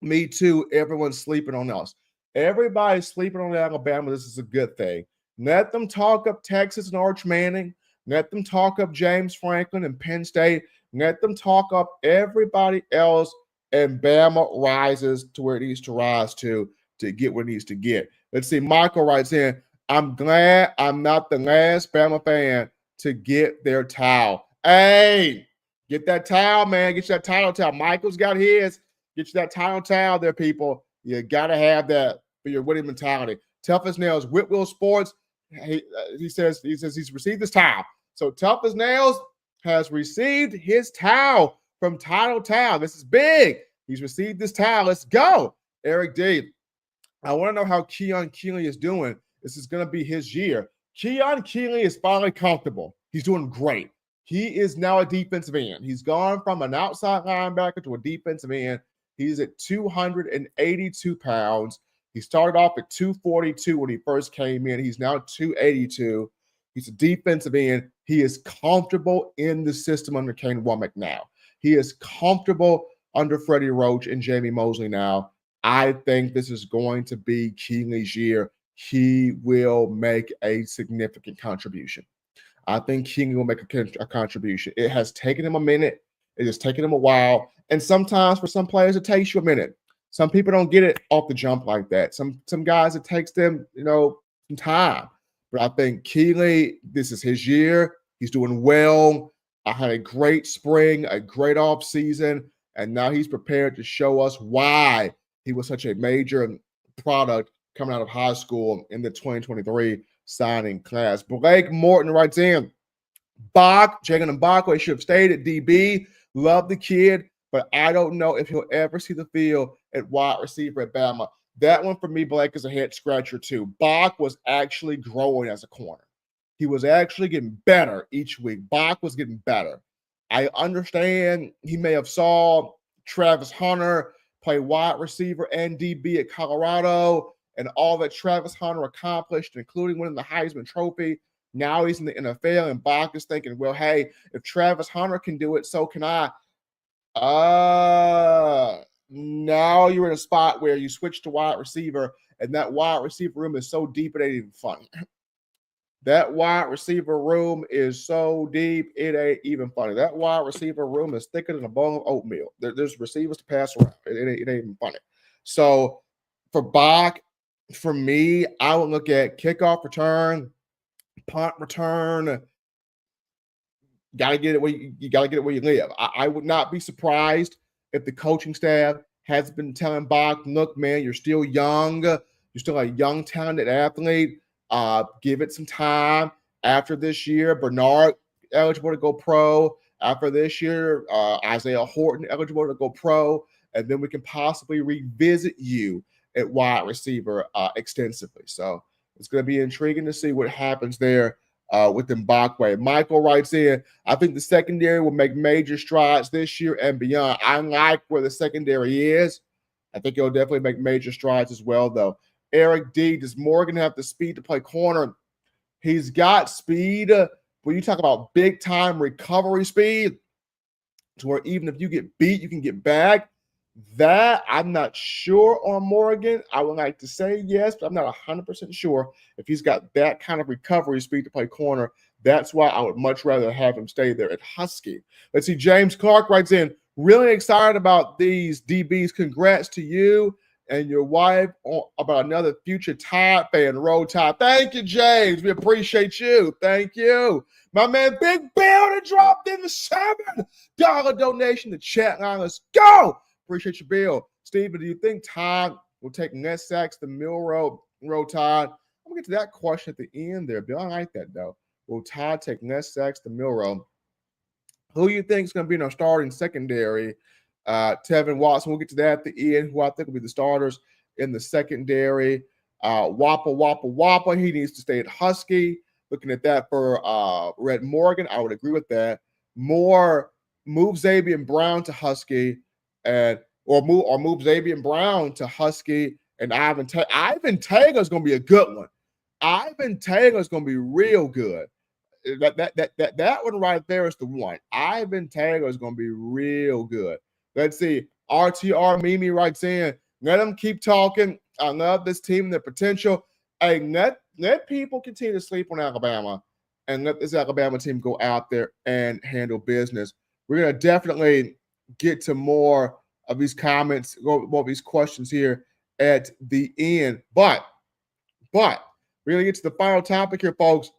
me too. Everyone's sleeping on us. Everybody's sleeping on Alabama. This is a good thing. Let them talk up Texas and Arch Manning. Let them talk up James Franklin and Penn State. Let them talk up everybody else, and Bama rises to where it needs to rise to get what it needs to get. Let's see. Michael writes in, I'm glad I'm not the last Bama fan to get their towel. Hey, get that towel, man. Get you that title towel. Michael's got his. Get you that title towel there, people. You got to have that for your winning mentality. Tough as Nails, Whitwell Sports. He says he's received his towel. So Tough as Nails has received his towel from Title Towel. This is big. He's received this towel. Let's go. Eric D. I want to know how Keon Keeley is doing. This is going to be his year. Keon Keeley is finally comfortable. He's doing great. He is now a defensive end. He's gone from an outside linebacker to a defensive end. He's at 282 pounds. He started off at 242 when he first came in. He's now 282. He's a defensive end. He is comfortable in the system under Kane Womack now. He is comfortable under Freddie Roach and Jamie Mosley now. I think this is going to be Keeley's year. He will make a significant contribution. I think Keeley will make a contribution. It has taken him a minute. It has taken him a while. And sometimes for some players, it takes you a minute. Some people don't get it off the jump like that. Some guys, it takes them, some time. But I think Keeley, this is his year. He's doing well. I had a great spring, a great off season, and now he's prepared to show us why he was such a major product coming out of high school in the 2023 signing class. Blake Morton writes in, Jagan Mbakwe should have stayed at DB. Love the kid, but I don't know if he'll ever see the field at wide receiver at Bama. That one for me, Blake, is a head scratcher too. Bach was actually growing as a corner. He was actually getting better each week. Bach was getting better. I understand he may have saw Travis Hunter play wide receiver and DB at Colorado and all that Travis Hunter accomplished, including winning the Heisman Trophy. Now he's in the NFL, and Bach is thinking, well, hey, if Travis Hunter can do it, so can I. Now you're in a spot where you switch to wide receiver, and that wide receiver room is so deep it ain't even funny. That wide receiver room is so deep it ain't even funny. That wide receiver room is thicker than a bowl of oatmeal. There's receivers to pass around. It ain't even funny. So for Bach, for me, I would look at kickoff return, punt return. Got to get it where you got to get it where you live. I would not be surprised if the coaching staff has been telling Bach, look, man, you're still young. You're still a young, talented athlete. Give it some time. After this year, Bernard eligible to go pro. After this year, Isaiah Horton eligible to go pro. And then we can possibly revisit you at wide receiver extensively. So it's going to be intriguing to see what happens there with Mbakwe. Michael writes in, I think the secondary will make major strides this year and beyond. I like where the secondary is. I think he'll definitely make major strides as well, though. Eric D, does Morgan have the speed to play corner? He's got speed. When you talk about big-time recovery speed, to where even if you get beat, you can get back. That I'm not sure on Morgan. I would like to say yes, but I'm not 100% sure if he's got that kind of recovery speed to play corner. That's why I would much rather have him stay there at Husky. Let's see. James Clark writes in, really excited about these DBs. Congrats to you and your wife about another future Tide fan. Roll Tide. Thank you, James. We appreciate you. Thank you. My man, Big Bill, that dropped in the $7 donation to chat line. Let's go. Appreciate you, Bill. Steven, do you think Todd will take less sacks than Milroe? Todd. I'm going to get to that question at the end there, Bill. I like that, though. Will Todd take less sacks than Milroe? Who do you think is going to be in our starting secondary? Tevin Watson. We'll get to that at the end, who I think will be the starters in the secondary. Wappa. He needs to stay at Husky. Looking at that for Red Morgan, I would agree with that. Move Xavier Brown to Husky. Or move Xavier Brown to Husky and Ivan Taylor. Ivan Taylor is going to be a good one. Ivan Taylor is going to be real good. That one right there is the one. Ivan Taylor is going to be real good. Let's see. RTR Mimi writes in, let them keep talking. I love this team, their potential. Hey, let people continue to sleep on Alabama and let this Alabama team go out there and handle business. We're going to definitely get to more of these comments, more of these questions here at the end. But we're going to get to the final topic here, folks,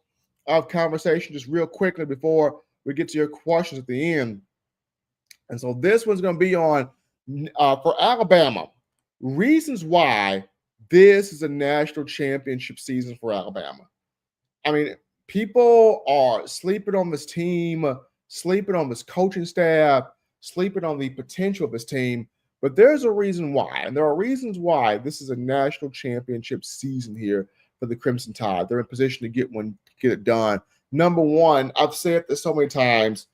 of conversation just real quickly before we get to your questions at the end. And so this one's going to be on, for Alabama, reasons why this is a national championship season for Alabama. I mean, people are sleeping on this team, sleeping on this coaching staff, sleeping on the potential of this team. But there's a reason why. And there are reasons why this is a national championship season here for the Crimson Tide. They're in position to get it done. Number one, I've said this so many times,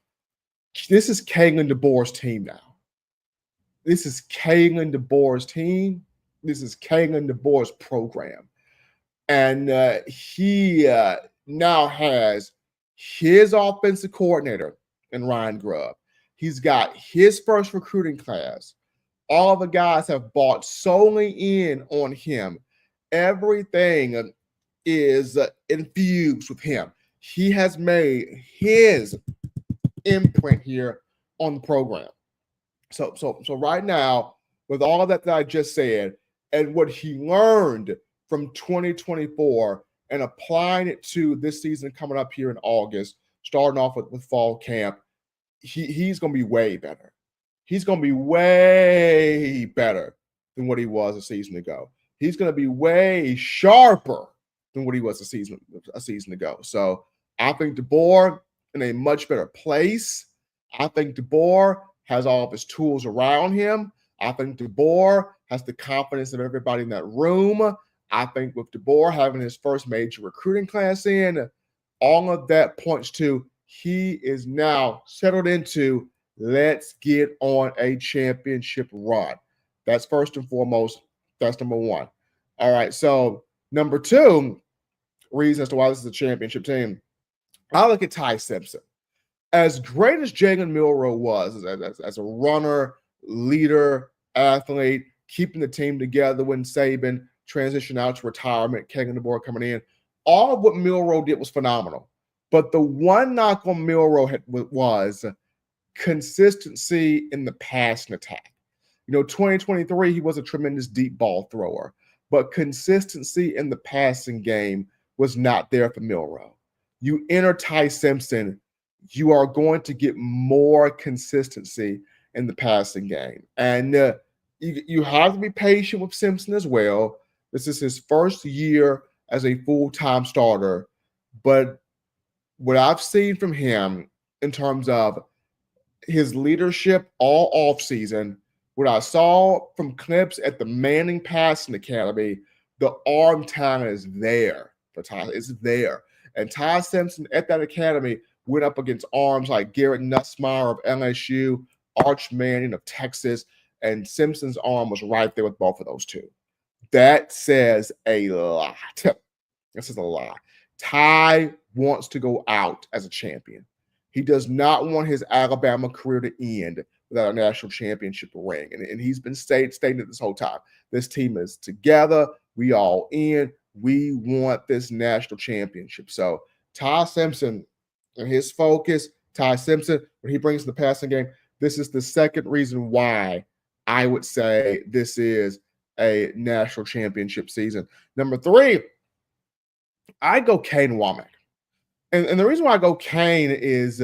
this is Kalen DeBoer's team now. This is Kalen DeBoer's team. This is Kalen DeBoer's program. And he now has his offensive coordinator in Ryan Grubb. He's got his first recruiting class. All the guys have bought solely in on him. Everything is infused with him. He has made his imprint here on the program. So right now, with all of that I just said, and what he learned from 2024 and applying it to this season coming up here in August, starting off with fall camp, he's going to be way better. He's going to be way better than what he was a season ago. He's going to be way sharper than what he was a season ago. So I think DeBoer in a much better place. I think DeBoer has all of his tools around him. I think DeBoer has the confidence of everybody in that room. I think with DeBoer having his first major recruiting class in, all of that points to he is now settled into, let's get on a championship run. That's first and foremost. That's number one. All right, so number two reason as to why this is a championship team, I look at Ty Simpson. As great as Jalen Milroe was as a runner, leader, athlete, keeping the team together when Saban transitioned out to retirement, Kalen DeBoer coming in, all of what Milroe did was phenomenal. But the one knock on Milroe was consistency in the passing attack. 2023, he was a tremendous deep ball thrower, but consistency in the passing game was not there for Milroe. You enter Ty Simpson, you are going to get more consistency in the passing game. And you have to be patient with Simpson as well. This is his first year as a full-time starter. But what I've seen from him in terms of his leadership all offseason, what I saw from clips at the Manning Passing Academy, the arm talent is there for Ty. It's there. And Ty Simpson at that academy went up against arms like Garrett Nussmeier of LSU, Arch Manning of Texas, and Simpson's arm was right there with both of those two. That says a lot. That says a lot. Ty wants to go out as a champion. He does not want his Alabama career to end without a national championship ring. And he's been stating it this whole time. This team is together. We all in. We want this national championship. So Ty Simpson and his focus, Ty Simpson, when he brings the passing game, this is the second reason why I would say this is a national championship season. Number three, I go Kane Womack. And the reason why I go Kane is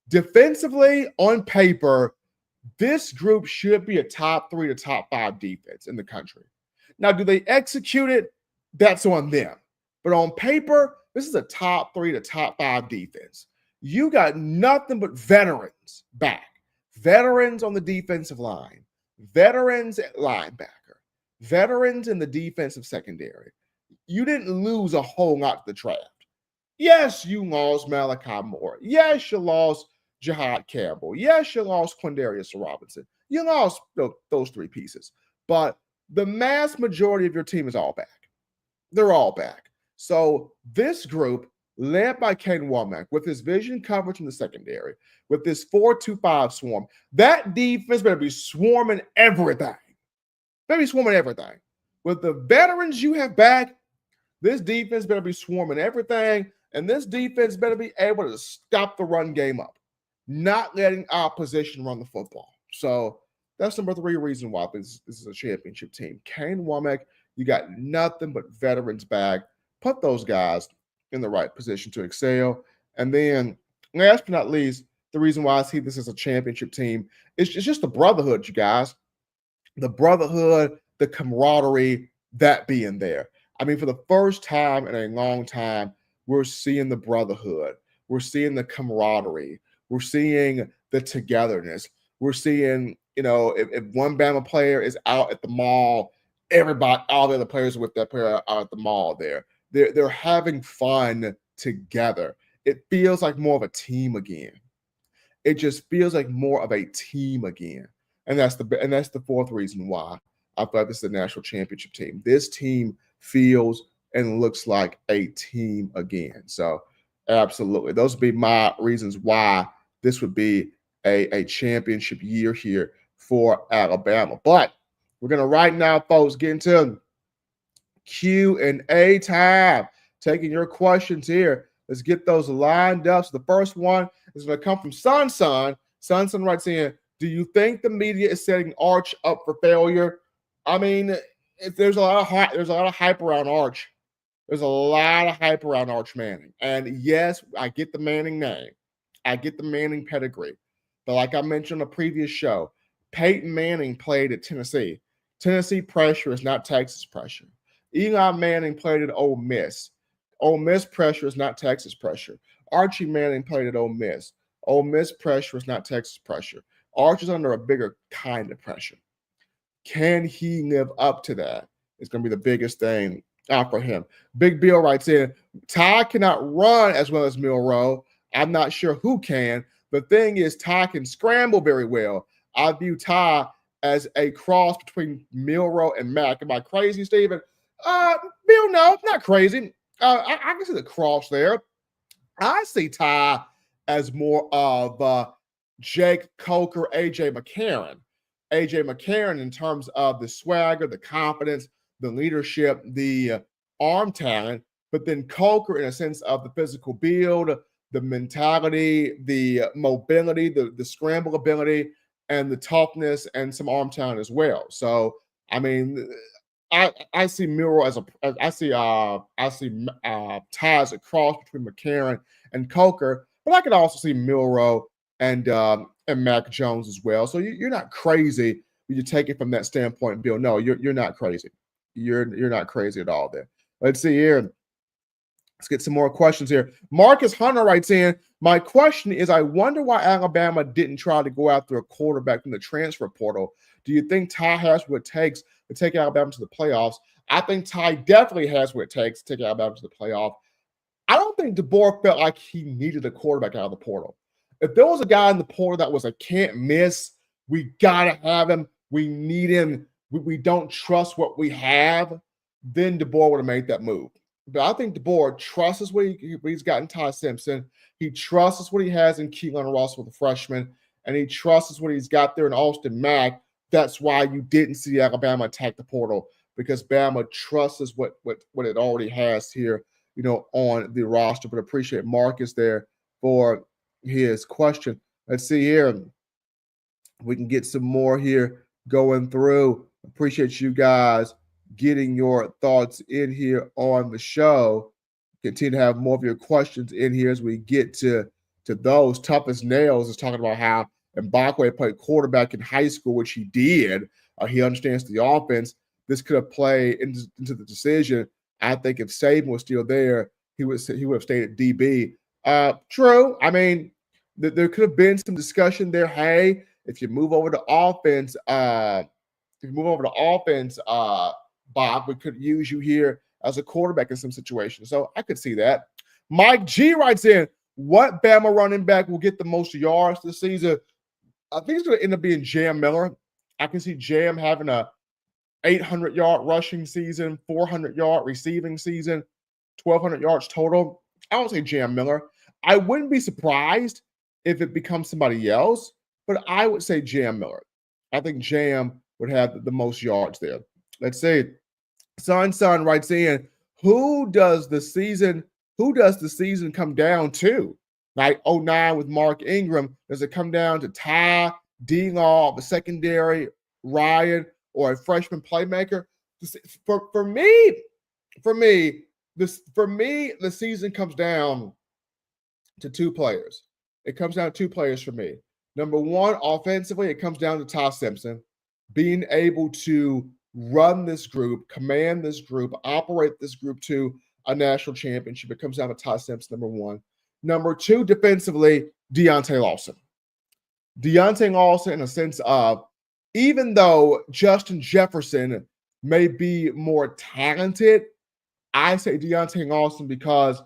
defensively, on paper, this group should be a top 3 to top 5 defense in the country. Now, do they execute it? That's on them. But on paper, this is a top 3 to top 5 defense. You got nothing but veterans back. Veterans on the defensive line. Veterans at linebacker. Veterans in the defensive secondary. You didn't lose a whole lot to the draft. Yes, you lost Malachi Moore. Yes, you lost Jihad Campbell. Yes, you lost Quindarius Robinson. You lost those 3 pieces. But the mass majority of your team is all back. They're all back. So this group led by Kane Womack, with his vision coverage in the secondary, with this 4-2-5 swarm, that defense better be swarming everything. Better be swarming everything. With the veterans you have back, this defense better be swarming everything, and this defense better be able to stop the run game up, not letting opposition run the football. So that's number 3 reason why this is a championship team. Kane Womack, you got nothing but veterans back. Put those guys in the right position to excel. And then, last but not least, the reason why I see this as a championship team is just the brotherhood, you guys. The brotherhood, the camaraderie, that being there. I mean, for the first time in a long time, we're seeing the brotherhood. We're seeing the camaraderie. We're seeing the togetherness. We're seeing, if one Bama player is out at the mall, all the other players with that player are at the mall there. They're having fun together. It feels like more of a team again. It just feels like more of a team again. And that's the 4th reason why I thought this is a national championship team. This team feels and looks like a team again. So absolutely. Those would be my reasons why this would be a championship year here for Alabama. But we're going to right now, folks, get into Q&A time. Taking your questions here. Let's get those lined up. So the first one is going to come from Sun. Sun writes in, do you think the media is setting Arch up for failure? I mean, there's a lot of hype around Arch. There's a lot of hype around Arch Manning. And yes, I get the Manning name. I get the Manning pedigree. But like I mentioned on a previous show, Peyton Manning played at Tennessee. Tennessee pressure is not Texas pressure. Eli Manning played at Ole Miss. Ole Miss pressure is not Texas pressure. Archie Manning played at Ole Miss. Ole Miss pressure is not Texas pressure. Arch is under a bigger kind of pressure. Can he live up to that? It's going to be the biggest thing for him. Big Bill writes in, Ty cannot run as well as Milroe. I'm not sure who can. The thing is, Ty can scramble very well. I view Ty as a cross between Milroe and Mack. Am I crazy, Steven? Bill, no, not crazy. I can see the cross there. I see Ty as more of Jake Coker, A.J. McCarron. A.J. McCarron in terms of the swagger, the confidence, the leadership, the arm talent, but then Coker in a sense of the physical build, the mentality, the mobility, the scramble ability, and the toughness and some arm talent as well. So, I mean, I see Miro as I see Ty as a cross between McCarron and Coker, but I could also see Milroe and Mac Jones as well. So you're not crazy when you take it from that standpoint, Bill. No, you're not crazy. You're not crazy at all there. Let's see here. Let's get some more questions here. Marcus Hunter writes in, my question is, I wonder why Alabama didn't try to go after a quarterback from the transfer portal. Do you think Ty has what it takes to take Alabama to the playoffs? I think Ty definitely has what it takes to take Alabama to the playoff. I don't think DeBoer felt like he needed a quarterback out of the portal. If there was a guy in the portal that was a can't miss, we got to have him, we need him, we don't trust what we have, then DeBoer would have made that move. But I think DeBoer trusts what he's got in Ty Simpson. He trusts what he has in Keelan Russell, the freshman, and he trusts what he's got there in Austin Mack. That's why you didn't see Alabama attack the portal, because Bama trusts what it already has here, on the roster. But appreciate Marcus there for his question. Let's see here. We can get some more here going through. Appreciate you guys getting your thoughts in here on the show. Continue to have more of your questions in here as we get to those. Toughest Nails is talking about how Mbakwe played quarterback in high school, which he did. He understands the offense. This could have played into the decision. I think if Saban was still there, he would have stayed at DB. True. I mean, there could have been some discussion there. Hey, if you move over to offense, Bob, we could use you here as a quarterback in some situations. So I could see that. Mike G writes in, what Bama running back will get the most yards this season? I think it's going to end up being Jam Miller. I can see Jam having a 800-yard rushing season, 400-yard receiving season, 1,200 yards total. I don't say Jam Miller. I wouldn't be surprised if it becomes somebody else, but I would say Jam Miller. I think Jam would have the most yards there. Let's see. Son writes in, who does the season come down to? Like 09 with Mark Ingram, does it come down to Ty, D-Law, the secondary, Ryan, or a freshman playmaker? For me, the season comes down to two players. It comes down to two players for me. Number one, offensively, it comes down to Ty Simpson being able to run this group, command this group, operate this group to a national championship. It comes down to Ty Simpson, number one. Number two, defensively, Deontay Lawson. Deontay Lawson, in a sense of, even though Justin Jefferson may be more talented, I say Deontay Lawson because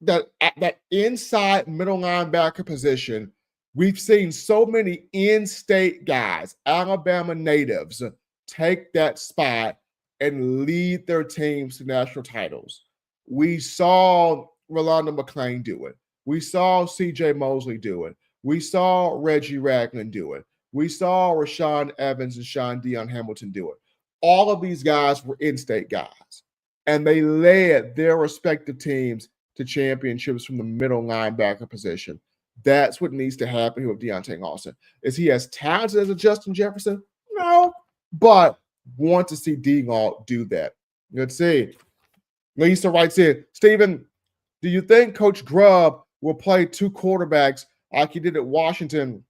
that inside middle linebacker position, we've seen so many in-state guys, Alabama natives, take that spot and lead their teams to national titles. We saw Rolando McClain do it. We saw C.J. Mosley do it. We saw Reggie Ragland do it. We saw Rashaan Evans and Sean Dion Hamilton do it. All of these guys were in-state guys, and they led their respective teams to championships from the middle linebacker position. That's what needs to happen here with Deontay Lawson. Is he as talented as a Justin Jefferson? No, but want to see D-Law do that. Let's see. Lisa writes in, Stephen, do you think Coach Grubb will play two quarterbacks like he did at Washington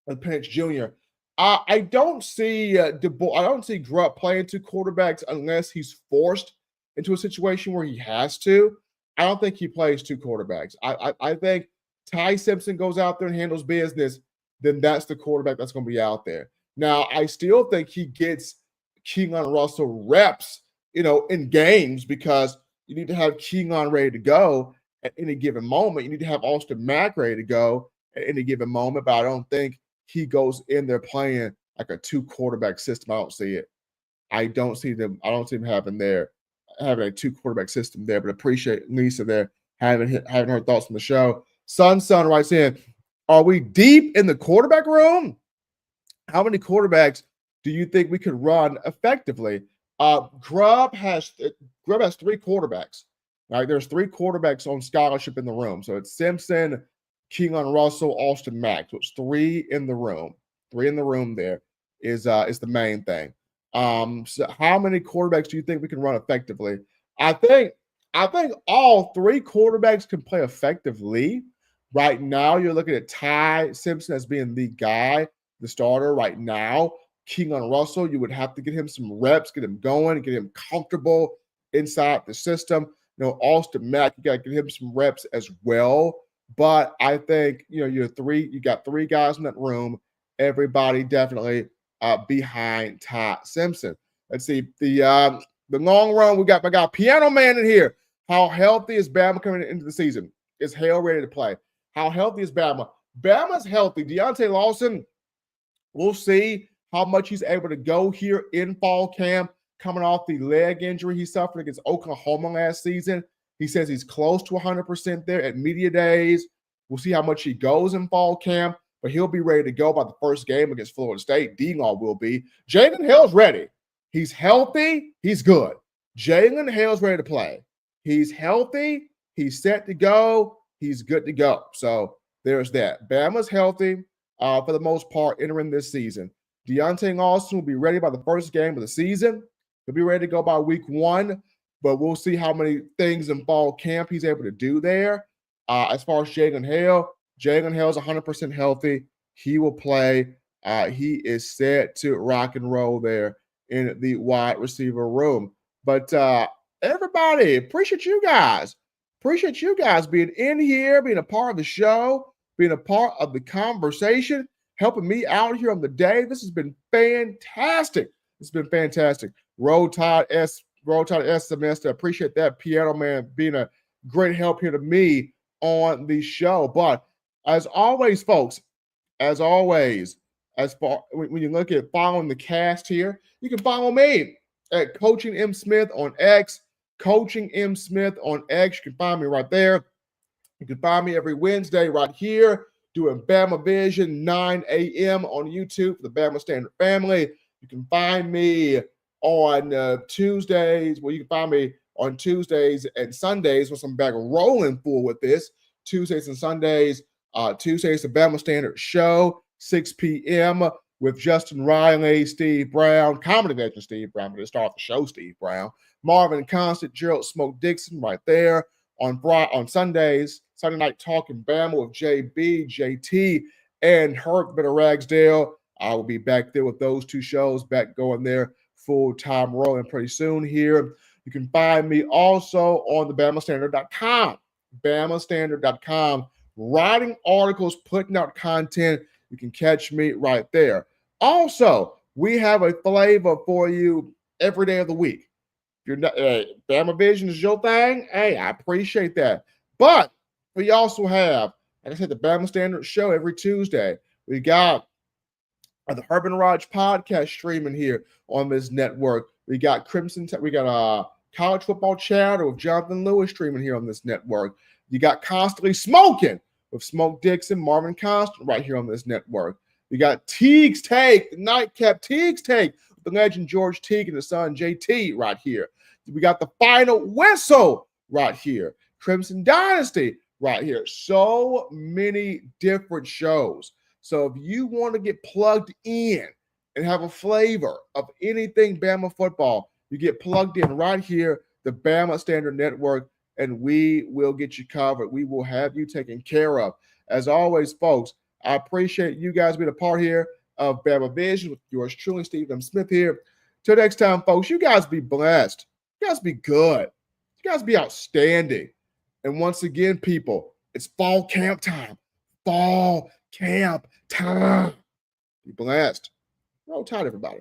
and Penix Jr.? I don't see DeBoer. I don't see Grubb playing two quarterbacks unless he's forced into a situation where he has to. I don't think he plays two quarterbacks. I think Ty Simpson goes out there and handles business, then that's the quarterback that's going to be out there. Now, I still think he gets Keelan Russell reps, in games, because you need to have Keelan ready to go at any given moment. You need to have Austin Mack ready to go at any given moment, but I don't think he goes in there playing like a two quarterback system. I don't see it. I don't see him having a two quarterback system there, but appreciate Lisa there having her thoughts on the show. Son writes in, are we deep in the quarterback room? How many quarterbacks do you think we could run effectively? Grubb has three quarterbacks. Right? There's three quarterbacks on scholarship in the room. So it's Simpson, Keelan Russell, Austin Mack. So it's three in the room. Three in the room there is the main thing. So how many quarterbacks do you think we can run effectively? I think all three quarterbacks can play effectively. Right now, you're looking at Ty Simpson as being the guy, the starter right now. Keelan Russell, you would have to get him some reps, get him going, get him comfortable inside the system. Austin Mack, you got to get him some reps as well. But I think, you got three guys in that room. Everybody definitely behind Ty Simpson. Let's see. The long run, I got Piano Man in here. How healthy is Bama coming into the season? Is Hale ready to play? How healthy is Bama? Bama's healthy. Deontay Lawson, we'll see how much he's able to go here in fall camp, coming off the leg injury he suffered against Oklahoma last season. He says he's close to 100% there at media days. We'll see how much he goes in fall camp, but he'll be ready to go by the first game against Florida State. D-Law will be. Jalen Hill's ready. He's healthy. He's good. Jalen Hill's ready to play. He's healthy. He's set to go. He's good to go. So there's that. Bama's healthy for the most part entering this season. Deontay Lawson will be ready by the first game of the season. He'll be ready to go by week 1, but we'll see how many things in fall camp he's able to do there. As far as Jalen Hale is 100% healthy. He will play. He is set to rock and roll there in the wide receiver room. But everybody, appreciate you guys. Appreciate you guys being in here, being a part of the show, being a part of the conversation, helping me out here on the day. This has been fantastic. It's been fantastic. Roll Tide S semester. Appreciate that, Piano Man, being a great help here to me on the show. But as always, folks, when you look at following the cast here, you can follow me at Coaching M. Smith on X, Coaching M. Smith on X. You can find me right there. You can find me every Wednesday right here doing Bama Vision, 9 a.m. on YouTube for the Bama Standard family. You can find me on Tuesdays. Well, you can find me on Tuesdays and Sundays once I'm back rolling full with this. Tuesdays and Sundays. Tuesdays, the Bama Standard Show, 6 p.m. with Justin Riley, Steve Brown, comedy legend Steve Brown, but to start the show, Steve Brown, Marvin Constant, Gerald Smoke Dixon right there on Sundays, Sunday Night Talking Bama with JB, JT, and Herc Better Ragsdale. I will be back there with those two shows, back going there full-time rolling pretty soon here. You can find me also on the BamaStandard.com, BamaStandard.com, writing articles, putting out content. You can catch me right there. Also, we have a flavor for you every day of the week. If you're not, Bama Vision is your thing, hey, I appreciate that. But we also have, like I said, the Bama Standard Show every Tuesday. We got the Urban Raj podcast streaming here on this network. We got College Football Chatter with Jonathan Lewis streaming here on this network. You got Constantly Smoking with Smoke Dixon, Marvin Constant right here on this network. We got Teague's Take, the Nightcap Teague's Take, the legend George Teague and his son JT right here. We got the Final Whistle right here. Crimson Dynasty right here. So many different shows. So if you want to get plugged in and have a flavor of anything Bama football, you get plugged in right here, the Bama Standard Network, and we will get you covered. We will have you taken care of. As always, folks, I appreciate you guys being a part here of Bama Vision with yours truly, Steve M. Smith here. Till next time, folks, you guys be blessed. You guys be good. You guys be outstanding. And once again, people, it's fall camp time. Fall camp time. Be blessed. Roll Tide, everybody.